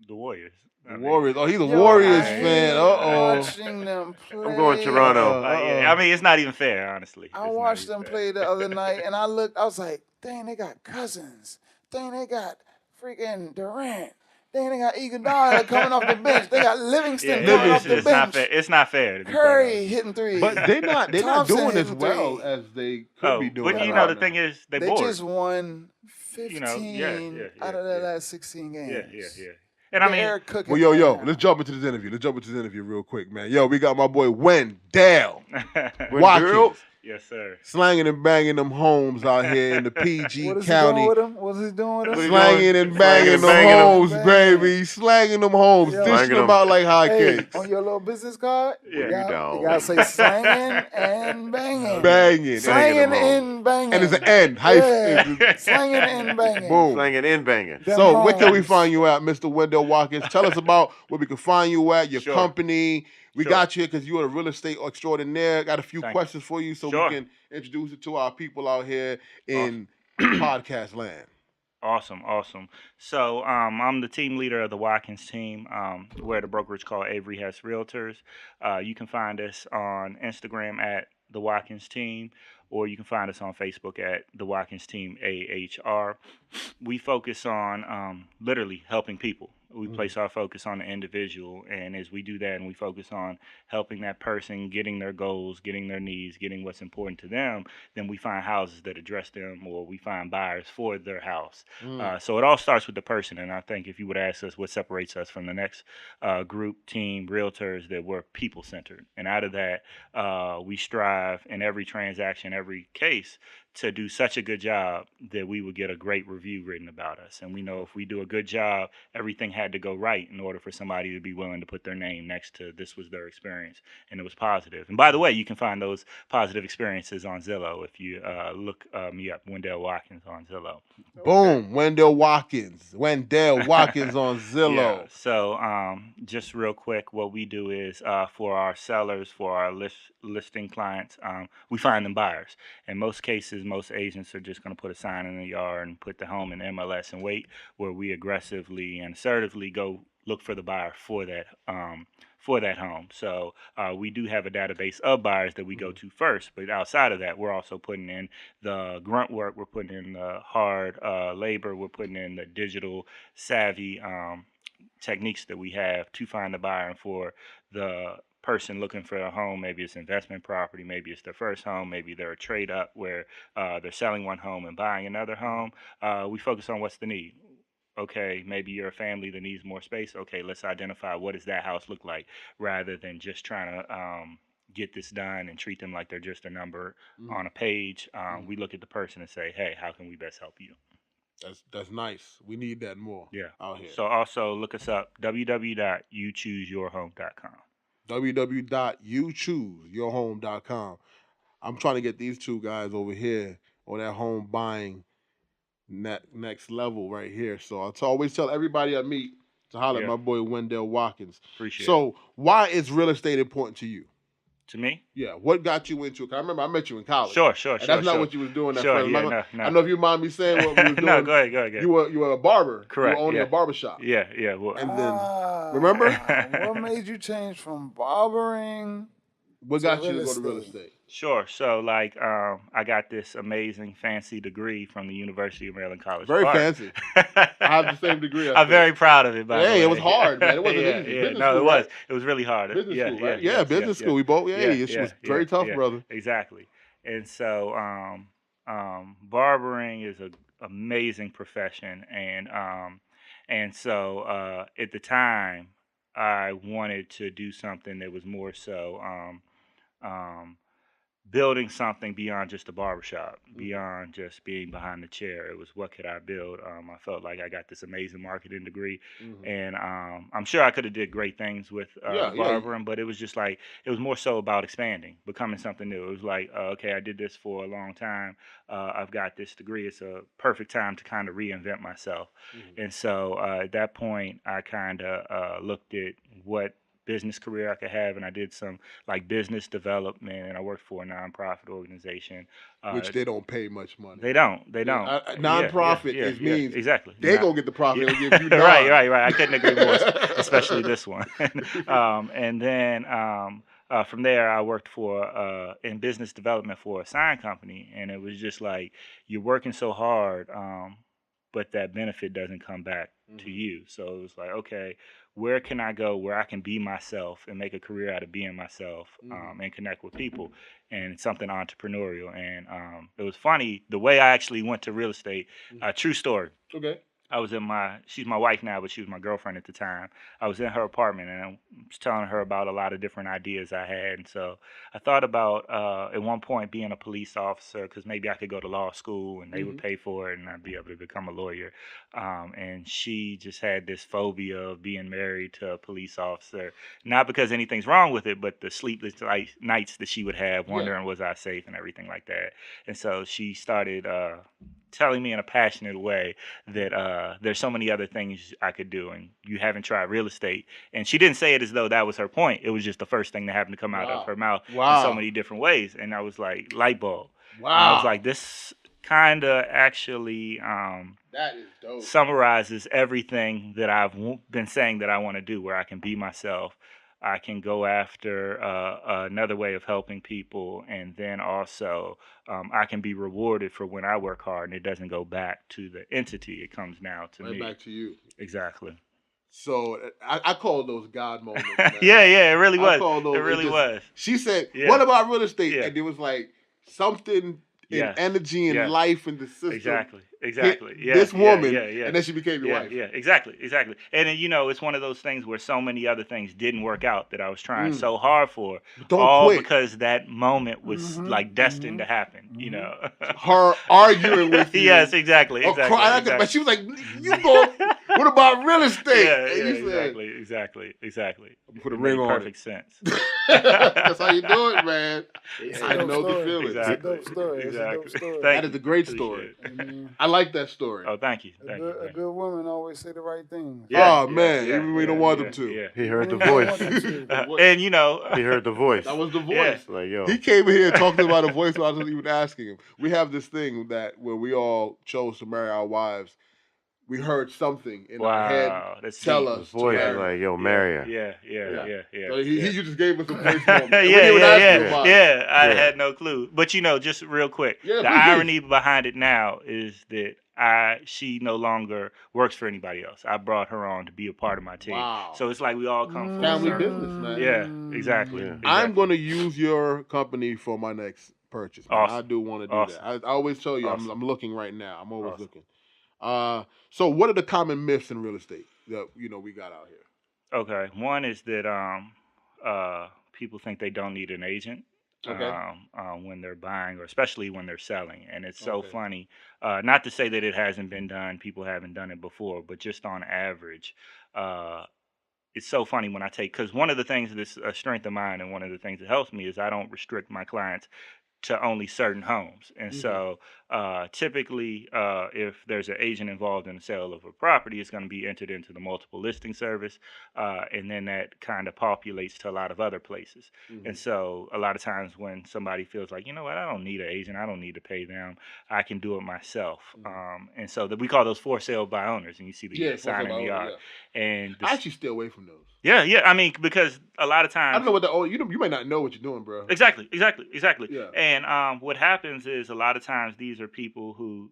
the Warriors. The Warriors. Oh, he's a Warriors fan. Watching them play. I'm going Toronto. I mean, it's not even fair, honestly. I watched them play the other night, and I was like, dang, they got Cousins. Dang, they got freaking Durant. Dang, they got Iguodala coming off the bench. They got Livingston coming off the bench. It's not fair. Curry hitting threes. But they're not doing as well as they could be doing. But you know, the thing is, they just won 15 out of their last 16 games. Yeah. And I mean, well, yo, let's jump into this interview real quick, man. Yo, we got my boy Wyndell. Watkins. Yes, sir. Slanging and banging them homes out here in the PG County. What's he doing with him? Slanging and banging them homes, baby. Slanging them homes. Dishing them out like hotcakes. On your little business card, Yeah. you gotta say slanging and banging. Banging. Slanging and banging. And it's an N. Slanging and banging. Boom. Slanging and banging. So where can we find you at, Mr. Wyndell Watkins? Tell us about where we can find you at, your company. We got you because you're a real estate extraordinaire. Got a few questions for you so we can introduce it to our people out here in podcast land. Awesome. So I'm the team leader of the Watkins Team. We're at a brokerage called Avery Hess Realtors. You can find us on Instagram at the Watkins Team, or you can find us on Facebook at the Watkins Team AHR. We focus on literally helping people. We place our focus on the individual, and as we do that and we focus on helping that person, getting their goals, getting their needs, getting what's important to them, then we find houses that address them, or we find buyers for their house. So it all starts with the person, and I think if you would ask us what separates us from the next group, team, realtors, that we're people-centered. And out of that, we strive in every transaction, every case, to do such a good job that we would get a great review written about us. And we know if we do a good job, everything had to go right in order for somebody to be willing to put their name next to this was their experience, and it was positive. And by the way, you can find those positive experiences on Zillow if you look me up, Wyndell Watkins on Zillow. Boom, Wyndell Watkins on Zillow. Yeah. So just real quick, what we do is for our sellers, for our listing clients, we find them buyers. In most cases, most agents are just going to put a sign in the yard and put the home in MLS and wait, where we aggressively and assertively go look for the buyer for that home. So we do have a database of buyers that we go to first, but outside of that, we're also putting in the grunt work, we're putting in the hard labor, we're putting in the digital savvy techniques that we have to find the buyer. And for the person looking for a home, maybe it's investment property, maybe it's their first home, maybe they're a trade up where they're selling one home and buying another home, we focus on what's the need. Okay, maybe you're a family that needs more space. Okay, let's identify what does that house look like, rather than just trying to get this done and treat them like they're just a number on a page. We look at the person and say, hey, how can we best help you? That's nice. We need that more out here. So also look us up, www.youchooseyourhome.com. www.youchooseyourhome.com. I'm trying to get these two guys over here on that home buying next level right here. So I always tell everybody I meet to holler at my boy Wyndell Watkins. Appreciate it. So why is real estate important to you? To me? Yeah. What got you into it? 'Cause I remember I met you in college. Sure. And that's not what you was doing. No. I don't know if you mind me saying what we was doing. No, go ahead. You were a barber. Correct. You were owning a barber shop. Yeah. Well, and then, remember? What made you change from barbering? What got you to go to real estate? Sure. So, like, I got this amazing, fancy degree from the University of Maryland College Very Park. fancy. I have the same degree. I'm very proud of it, by the way. It was hard, man. It wasn't easy. It was really hard. Business school, right? Yeah, business school. We both, it was very tough, brother. Exactly. And so, barbering is an amazing profession. And so, at the time, I wanted to do something that was more so building something beyond just a barbershop, beyond just being behind the chair. It was what could I build? I felt like I got this amazing marketing degree, and I'm sure I could have did great things with barbering, but it was just like it was more so about expanding, becoming something new. It was like, okay, I did this for a long time. I've got this degree. It's a perfect time to kind of reinvent myself. And so at that point, I kind of looked at what business career I could have, and I did some like business development, and I worked for a nonprofit organization, which they don't pay much money. They don't. Nonprofit means exactly they gonna get the profit and give you none. right. I couldn't agree more, especially this one. And then from there, I worked for in business development for a sign company, and it was just like you're working so hard, but that benefit doesn't come back to you. So it was like, okay, where can I go where I can be myself and make a career out of being myself, and connect with people, and something entrepreneurial. And it was funny, the way I actually went to real estate, true story. Okay. I was in she's my wife now, but she was my girlfriend at the time. I was in her apartment, and I was telling her about a lot of different ideas I had. And so I thought about, at one point, being a police officer, because maybe I could go to law school and they would pay for it and I'd be able to become a lawyer. And she just had this phobia of being married to a police officer, not because anything's wrong with it, but the sleepless nights that she would have, wondering was I safe and everything like that. And so she started telling me in a passionate way that there's so many other things I could do, and you haven't tried real estate. And she didn't say it as though that was her point. It was just the first thing that happened to come out of her mouth in so many different ways. And I was like, light bulb. Wow. And I was like, this kind of actually that is dope. Summarizes everything that I've been saying that I want to do, where I can be myself. I can go after another way of helping people, and then also I can be rewarded for when I work hard, and it doesn't go back to the entity. It comes now to me. Right back to you. Exactly. So I call those God moments. Man. yeah, it really was. It really was. She said, "What about real estate?" Yeah. And it was like something in energy and life in the system. Exactly. Yeah, this woman, yeah. And then she became your wife. Yeah, exactly. And then, it's one of those things where so many other things didn't work out that I was trying so hard for. All quit. Because that moment was like destined to happen, Her arguing with you. Yes, exactly. But she was like, "You go. What about real estate?" Exactly. Put a ring on it. Perfect sense. That's how you do it, man. I know the feeling. Exactly. It's a dope story. That is a great story. I like that story. Oh, thank you. A good woman always say the right thing. Even we don't want them to. Yeah. He heard the voice. And he heard the voice. That was the voice. Yeah. Like, yo. He came in here talking about a voice I wasn't even asking him. We have this thing that when we all chose to marry our wives, we heard something in our head tell us the voice like, yo, marry her. Yeah. So you just gave us a voice moment. I had no clue. But just real quick, the irony behind it now is that she no longer works for anybody else. I brought her on to be a part of my team. Wow. So it's like we all come from family business, man. Yeah, exactly. I'm going to use your company for my next purchase. Awesome. I do want to do that. I always tell you, I'm looking right now. I'm always looking. So what are the common myths in real estate that we got out here? Okay, one is that people think they don't need an agent. When they're buying, or especially when they're selling. And it's so funny, not to say that it hasn't been done, people haven't done it before, but just on average, it's so funny when I because one of the things that's a strength of mine, and one of the things that helps me, is I don't restrict my clients to only certain homes. And so typically, if there's an agent involved in the sale of a property, it's going to be entered into the multiple listing service. And then that kind of populates to a lot of other places. And so a lot of times when somebody feels like, I don't need an agent, I don't need to pay them, I can do it myself. And so we call those for sale by owners, and you see the sign in the yard. And I actually stay away from those. Yeah. I mean, because a lot of times, I don't know what you may not know what you're doing, bro. Exactly. Yeah. And what happens is a lot of times these are people who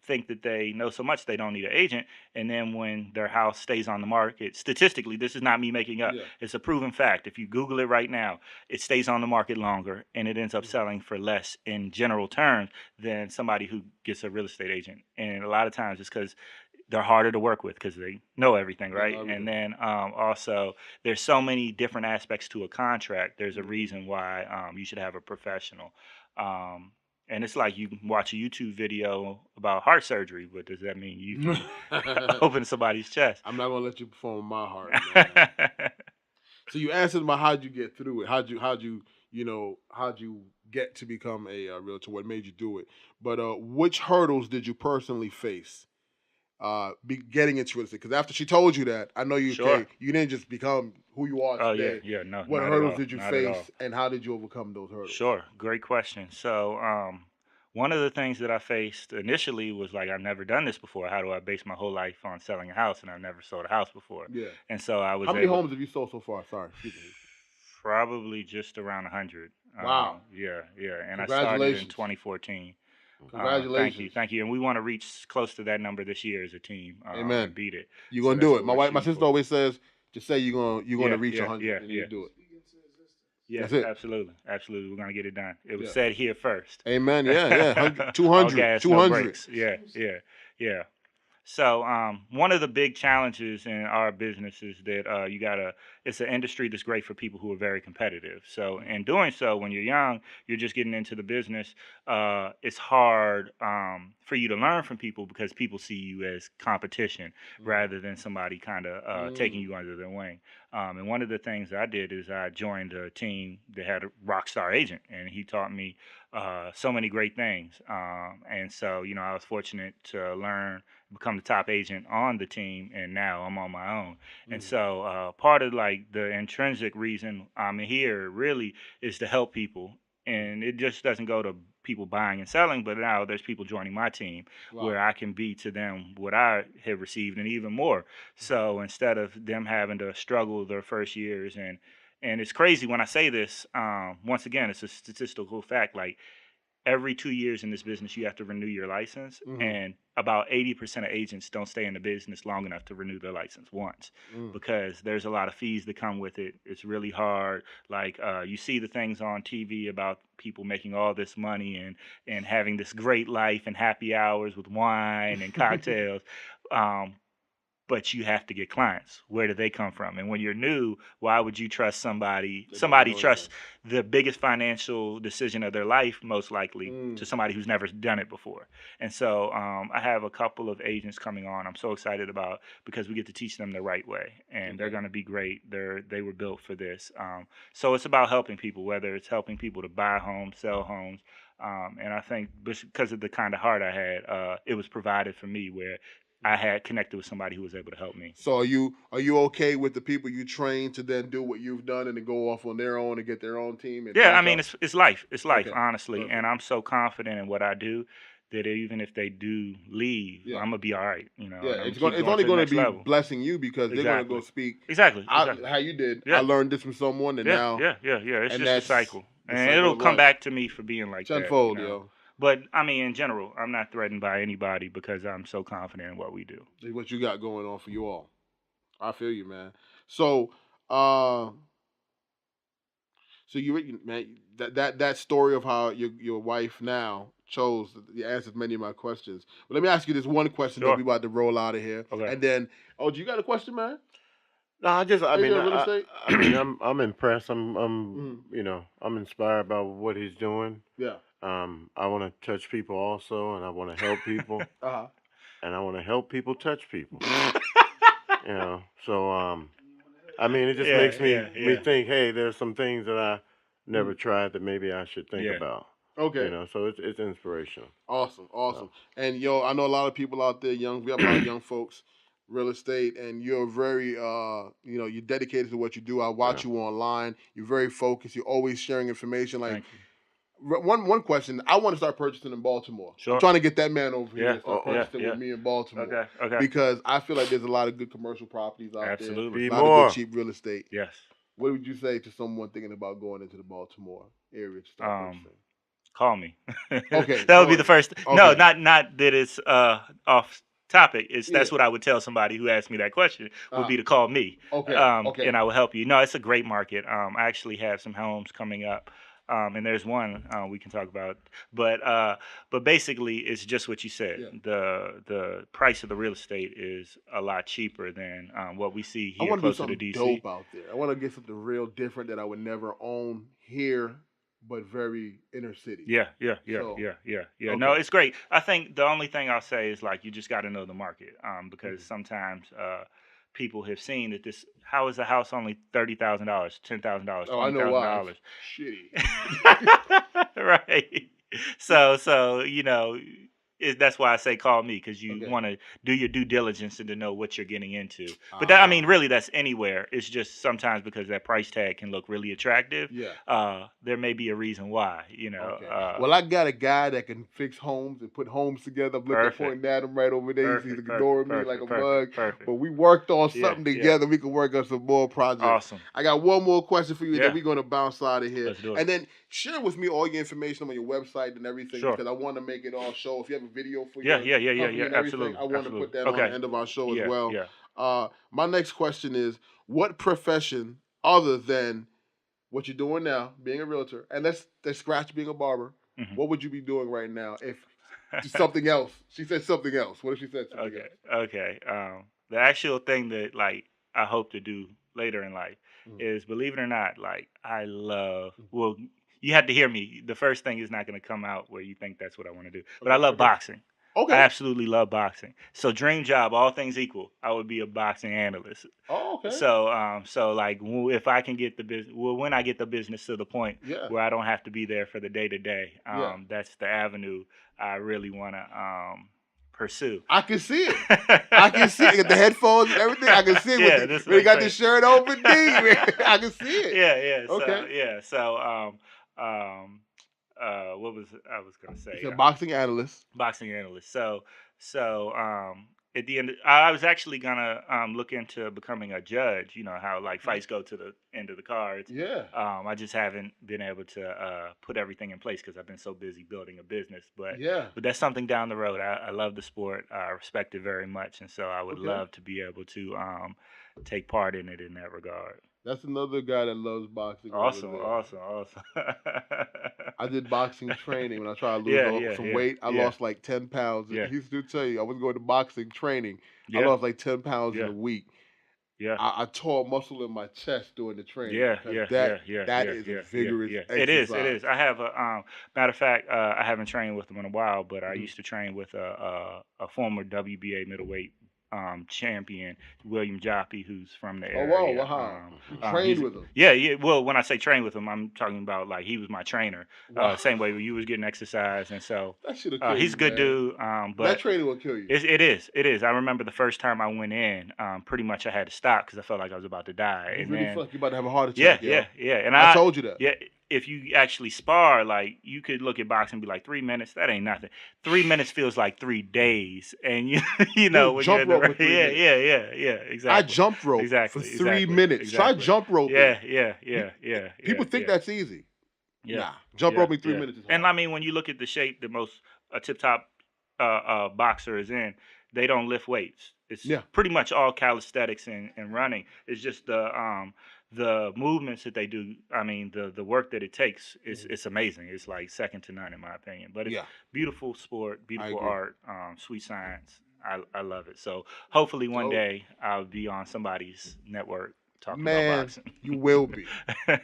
think that they know so much they don't need an agent, and then when their house stays on the market, statistically, this is not me making up, it's a proven fact. If you Google it right now, it stays on the market longer, and it ends up selling for less in general terms than somebody who gets a real estate agent. And a lot of times it's because they're harder to work with because they know everything, right? And then also, there's so many different aspects to a contract. There's a reason why you should have a professional. And it's like you can watch a YouTube video about heart surgery, but does that mean you can open somebody's chest? I'm not gonna let you perform my heart, man. So you answered my how'd you get through it? How'd you get to become a realtor? What made you do it? But which hurdles did you personally face getting into real estate? Because after she told you that, I know you you didn't just become who you are today. No. What hurdles did you face, and how did you overcome those hurdles? Sure, great question. So one of the things that I faced initially was like, I've never done this before. How do I base my whole life on selling a house? And I've never sold a house before. Yeah. And so I was. How many homes have you sold so far? Sorry, excuse me. Probably just around 100. Wow. Yeah. And I started in 2014. Congratulations. Thank you. And we want to reach close to that number this year as a team. Amen. And beat it. You're gonna do it. My sister always says, just say you're gonna reach 100. Yeah. You do it. Yeah, absolutely. We're gonna get it done. It was said here first. Amen. Yeah. 200. Gas, 200. No yeah. So one of the big challenges in our business is that it's an industry that's great for people who are very competitive. So in doing so, when you're young, you're just getting into the business. It's hard for you to learn from people because people see you as competition rather than somebody kind of taking you under their wing. And one of the things I did is I joined a team that had a rock star agent, and he taught me so many great things. And so, I was fortunate to learn, become the top agent on the team, and now I'm on my own. And so part of like the intrinsic reason I'm here really is to help people. And it just doesn't go to people buying and selling, but now there's people joining my team where I can be to them what I have received and even more. So instead of them having to struggle their first years, and it's crazy when I say this, once again, it's a statistical fact, like every 2 years in this business, you have to renew your license, and about 80% of agents don't stay in the business long enough to renew their license once because there's a lot of fees that come with it. It's really hard. Like you see the things on TV about people making all this money and having this great life and happy hours with wine and cocktails. But you have to get clients. Where do they come from? And when you're new, why would you trust somebody? Somebody trusts the biggest financial decision of their life, most likely, to somebody who's never done it before. And so I have a couple of agents coming on I'm so excited about because we get to teach them the right way. And they're going to be great. They were built for this. So it's about helping people, whether it's helping people to buy homes, sell homes. And I think because of the kind of heart I had, it was provided for me where I had connected with somebody who was able to help me. So are you okay with the people you train to then do what you've done and to go off on their own and get their own team? And I mean, it's life. It's life, honestly. And I'm so confident in what I do that even if they do leave, I'm going to be all right. It's only going to be level. Blessing you because they're going to go speak. Exactly. How you did. I learned this from someone and now. Yeah. It's just a cycle. And it'll come back to me for being like tenfold, that. Tenfold, But, I mean, in general, I'm not threatened by anybody because I'm so confident in what we do. What you got going on for you all. I feel you, man. So you, man, that story of how your wife now chose, you answered many of my questions. But let me ask you this one question that we about to roll out of here. Okay. And then, do you got a question, man? No, I'm impressed. I'm inspired by what he's doing. Yeah. I want to touch people also, and I want to help people. And I want to help people touch people. So it just makes me think, hey, there's some things that I never tried that maybe I should think about. Okay. So it's inspirational. Awesome. And I know a lot of people out there, we have a lot of young folks, real estate, and you're very, you're dedicated to what you do. I watch you online. You're very focused. You're always sharing information. Like, one question, I want to start purchasing in Baltimore. Sure. I'm trying to get that man over here to start purchasing with me in Baltimore. Okay. Because I feel like there's a lot of good commercial properties out there. Absolutely. A lot of good cheap real estate. Yes. What would you say to someone thinking about going into the Baltimore area to start purchasing? Call me. Okay. That would be the first. Okay. No, not that it's off topic. That's what I would tell somebody who asked me that question would be to call me. Okay. And I will help you. No, it's a great market. I actually have some homes coming up and there's one we can talk about. But basically, it's just what you said. Yeah. The price of the real estate is a lot cheaper than what we see I here want to do closer to something DC. dope out there. I want to get something real different that I would never own here, but very inner city. Yeah. Okay. No, it's great. I think the only thing I'll say is like you just got to know the market, because sometimes people have seen that this. How is a house only $30,000, $10,000, Oh, I know why. $20,000? Shitty. Right. So that's why I say call me, because you want to do your due diligence and to know what you're getting into. But that, I mean, really, that's anywhere. It's just sometimes because that price tag can look really attractive. Yeah. There may be a reason why. Okay. Well, I got a guy that can fix homes and put homes together. I'm looking, pointing at him right over there. He's ignoring me like a mug. Perfect. But we worked on something together. We can work on some more projects. Awesome. I got one more question for you, and then we're going to bounce out of here. Let's do it. And then share with me all your information on your website and everything, because I want to make it all show. If you have a video for your company and everything, I want to put that on the end of our show as well. Yeah. My next question is, what profession other than what you're doing now, being a realtor, and let's scratch being a barber, what would you be doing right now if something else? She said something else. What if she said something else? Okay. The actual thing that like I hope to do later in life is, believe it or not, like I love, well, you have to hear me. The first thing is not going to come out where you think that's what I want to do. But I love boxing. Okay. I absolutely love boxing. So dream job, all things equal, I would be a boxing analyst. Oh, okay. So like if I can get the business, when I get the business to the point where I don't have to be there for the day to day, that's the avenue I really want to pursue. I can see it. I can see it. Get the headphones and everything. I can see it. When you got the shirt open, D. I can see it. Yeah. Okay. What was I was gonna say? He's a boxing analyst. Boxing analyst. So at the end, I was actually gonna look into becoming a judge. You know how like fights go to the end of the cards. Yeah. I just haven't been able to put everything in place because I've been so busy building a business. But that's something down the road. I love the sport. I respect it very much, and so I would love to be able to take part in it in that regard. That's another guy that loves boxing. Awesome. I did boxing training when I tried to lose some weight. I lost like 10 pounds. He used to tell you, I was going to boxing training. I lost like 10 pounds in a week. Yeah. I tore a muscle in my chest during the training. That is a vigorous exercise. It is. I have a matter of fact, I haven't trained with him in a while, but I used to train with a former WBA middleweight champion, William Joppy, who's from the area. Oh, wow. You trained with him? Yeah. Well, when I say train with him, I'm talking about like he was my trainer. Same way you was getting exercise, and so he's a good dude. But that training will kill you. It is. I remember the first time I went in, pretty much I had to stop because I felt like I was about to die. You really feel like you're about to have a heart attack. Yeah. And I told you that. Yeah. If you actually spar, like you could look at boxing and be like 3 minutes. That ain't nothing. 3 minutes feels like 3 days, and you know when jump rope. Yeah. Exactly. I jump rope for 3 minutes. Try jump roping. Yeah. People think that's easy. Yeah. Nah, jump roping 3 minutes is hard. And I mean, when you look at the shape that most tip top boxer is in, they don't lift weights. It's pretty much all calisthenics and running. It's just the movements that they do. I mean, the work that it takes is it's amazing. It's like second to none in my opinion. But it's beautiful sport, beautiful art, sweet science. I love it. So hopefully one day I'll be on somebody's network talking about boxing. You will be. Man,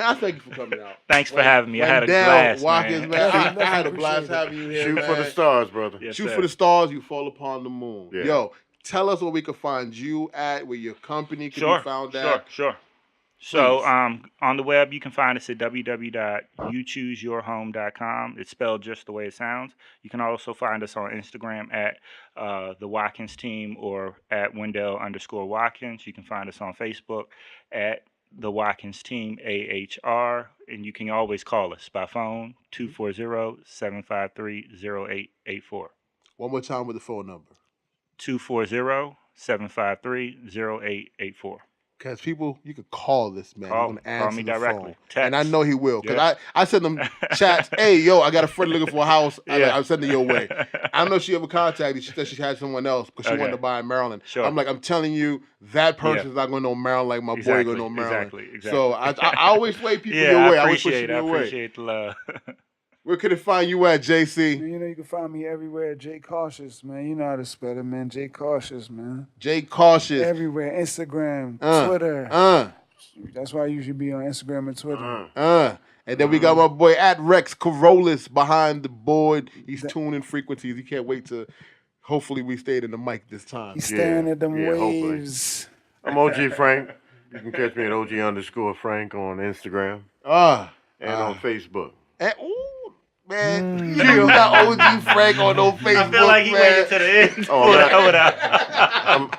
I thank you for coming out. Thanks for having me. I had a blast, Watkins, man. I had a blast having you here. Shoot for the stars, brother. Yes, Shoot for the stars, you fall upon the moon. Yeah. Yo, tell us where we can find you at, where your company can be found at. Sure. So on the web, you can find us at www.youchooseyourhome.com. It's spelled just the way it sounds. You can also find us on Instagram at the Watkins Team or at Wyndell_Watkins. You can find us on Facebook at the Watkins Team AHR, and you can always call us by phone 240-753-0884. One more time with the phone number. 240-753-0884. Because people, you could call this man. He's gonna answer me the directly. phone. And I know he will. Because Yeah. I send them chats. Hey, yo, I got a friend looking for a house. Yeah. I'm sending your way. I don't know if she ever contacted. She said she had someone else because she wanted to buy in Maryland. Sure. I'm like, I'm telling you, that person's not going to know Maryland like my boy going to know Maryland. Exactly. So I always sway people your way. I always push you your way. I appreciate the love. Where can it find you at, JC? Man, you know you can find me everywhere. Jay Cautious, man. You know how to spell it, man. Jay Cautious, man. Jay Cautious. Everywhere. Instagram, Twitter. That's why I usually be on Instagram and Twitter. And then we got my boy at Rex Corollas behind the board. He's tuning frequencies. He can't wait to. Hopefully, we stayed in the mic this time. He's staring at them waves. Hopefully. I'm OG Frank. You can catch me at OG_Frank on Instagram and on Facebook. And, ooh, man, you got OG Frank on no Facebook. I feel like he waited to the end.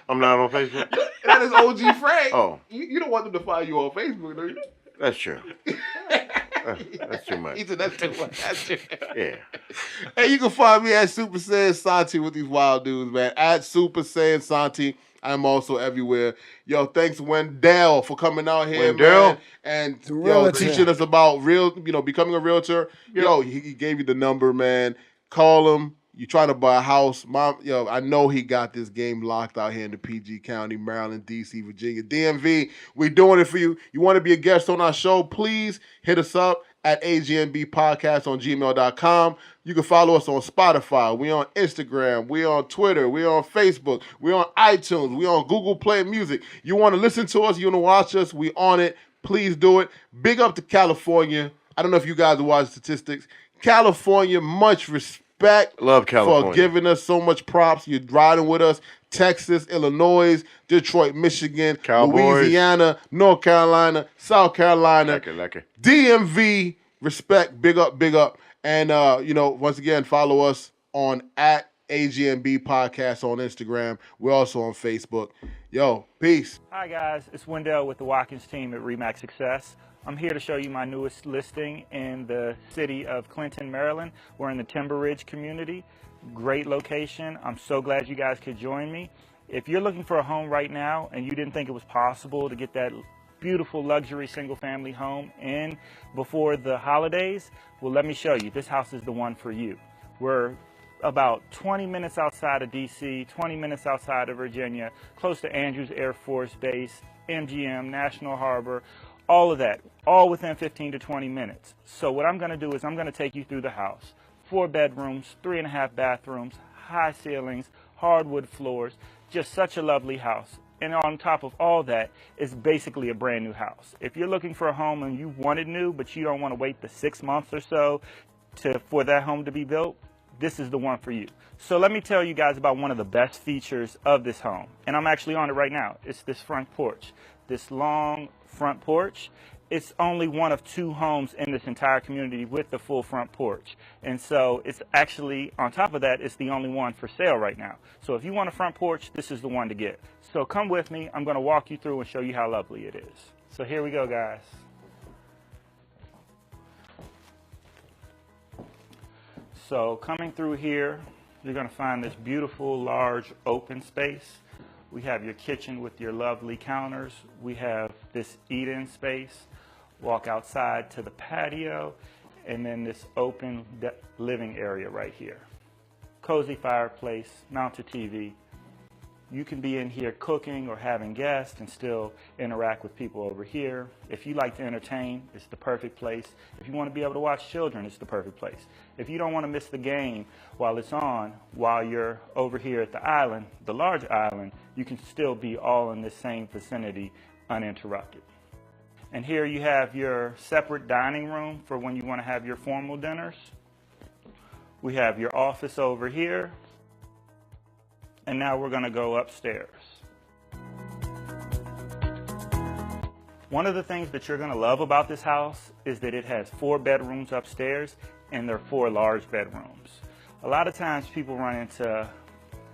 I'm not on Facebook. That is OG Frank. Oh, you don't want them to find you on Facebook, do you? That's true. That's too much. He said that's too much. That's too much. Yeah. Hey, you can find me at Super Saiyan Santi with these wild dudes, man. At Super Saiyan Santi. I'm also everywhere. Yo, thanks Wyndell for coming out here, man, and teaching us about becoming a realtor. Yo, he gave you the number, man. Call him. You trying to buy a house, I know he got this game locked out here in the PG County, Maryland, DC, Virginia, DMV. We're doing it for you. You want to be a guest on our show? Please hit us up at AGNB Podcast on gmail.com. You can follow us on Spotify. We on Instagram. We on Twitter. We on Facebook. We on iTunes. We on Google Play Music. You want to listen to us? You want to watch us? We on it. Please do it. Big up to California. I don't know if you guys are watching statistics. California, much respect. Love California. For giving us so much props. You're riding with us. Texas, Illinois, Detroit, Michigan, Cowboys. Louisiana, North Carolina, South Carolina, DMV, respect, big up, big up. And, once again, follow us on at AGNB Podcast on Instagram. We're also on Facebook. Yo, peace. Hi, guys. It's Wyndell with the Watkins Team at Remax Success. I'm here to show you my newest listing in the city of Clinton, Maryland. We're in the Timber Ridge community. Great location. I'm so glad you guys could join me. If you're looking for a home right now and you didn't think it was possible to get that beautiful luxury single-family home in before the holidays, well, let me show you. This house is the one for you. We're about 20 minutes outside of DC, 20 minutes outside of Virginia, close to Andrews Air Force Base, MGM, National Harbor, all of that, all within 15 to 20 minutes. So what I'm going to do is I'm going to take you through the house. 4 bedrooms, 3.5 bathrooms, high ceilings, hardwood floors, just such a lovely house. And on top of all that, it's basically a brand new house. If you're looking for a home and you want it new, but you don't want to wait the 6 months or so for that home to be built, this is the one for you. So let me tell you guys about one of the best features of this home. And I'm actually on it right now. It's this front porch. This long front porch. It's only one of 2 homes in this entire community with the full front porch. And so it's actually, on top of that, it's the only one for sale right now. So if you want a front porch, this is the one to get. So come with me. I'm going to walk you through and show you how lovely it is. So here we go, guys. So coming through here, you're going to find this beautiful, large, open space. We have your kitchen with your lovely counters. We have this eat-in space. Walk outside to the patio, and then this open living area right here. Cozy fireplace, mounted TV. You can be in here cooking or having guests and still interact with people over here. If you like to entertain, it's the perfect place. If you want to be able to watch children, it's the perfect place. If you don't want to miss the game while it's on, while you're over here at the island, the large island, you can still be all in the same vicinity uninterrupted. And here you have your separate dining room for when you want to have your formal dinners. We have your office over here. And now we're going to go upstairs. One of the things that you're going to love about this house is that it has 4 bedrooms upstairs, and there are 4 large bedrooms. A lot of times people run into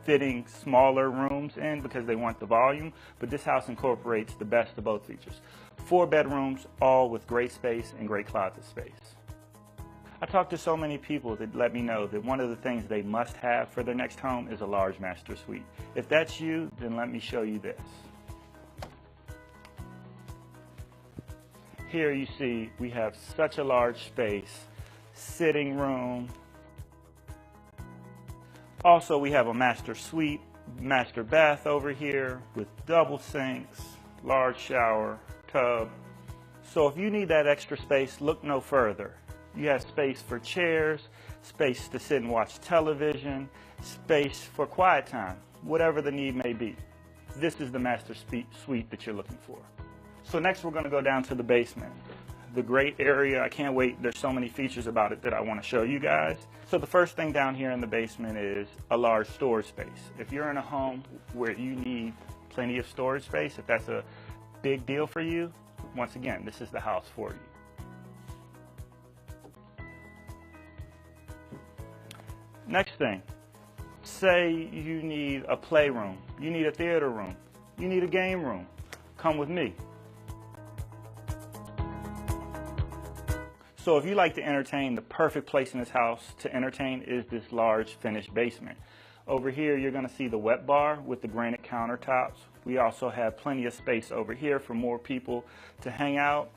fitting smaller rooms in because they want the volume, but this house incorporates the best of both features. 4 bedrooms, all with great space and great closet space. I talked to so many people that let me know that one of the things they must have for their next home is a large master suite. If that's you, then let me show you this. Here you see we have such a large space, sitting room. Also, we have a master suite, master bath over here with double sinks, large shower, tub. So if you need that extra space, look no further. You have space for chairs, space to sit and watch television, space for quiet time, whatever the need may be. This is the master suite that you're looking for. So next we're going to go down to the basement. The great area, I can't wait, there's so many features about it that I want to show you guys. So the first thing down here in the basement is a large storage space. If you're in a home where you need plenty of storage space, if that's a big deal for you, once again, this is the house for you. Next thing, say you need a playroom, you need a theater room, you need a game room, come with me. So if you like to entertain, the perfect place in this house to entertain is this large finished basement. Over here you're going to see the wet bar with the granite countertops. We also have plenty of space over here for more people to hang out.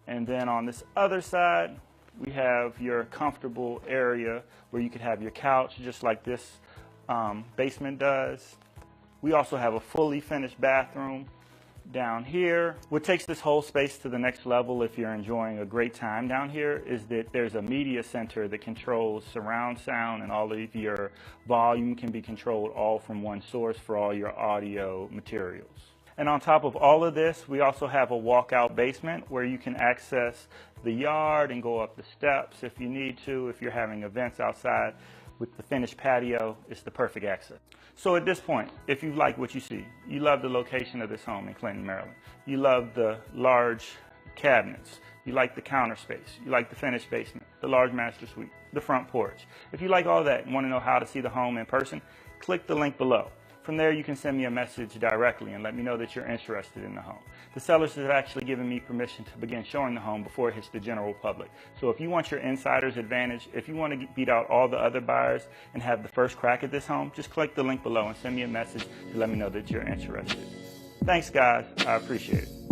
And then on this other side we have your comfortable area where you could have your couch just like this basement does. We also have a fully finished bathroom down here. What takes this whole space to the next level if you're enjoying a great time down here is that there's a media center that controls surround sound, and all of your volume can be controlled all from one source for all your audio materials. And on top of all of this, we also have a walkout basement where you can access the yard and go up the steps if you need to. If you're having events outside, with the finished patio, it's the perfect access. So at this point, if you like what you see, you love the location of this home in Clinton, Maryland, you love the large cabinets, you like the counter space, you like the finished basement, the large master suite, the front porch. If you like all that and want to know how to see the home in person, click the link below. From there, you can send me a message directly and let me know that you're interested in the home. The sellers have actually given me permission to begin showing the home before it hits the general public. So if you want your insider's advantage, if you want to beat out all the other buyers and have the first crack at this home, just click the link below and send me a message to let me know that you're interested. Thanks, guys. I appreciate it.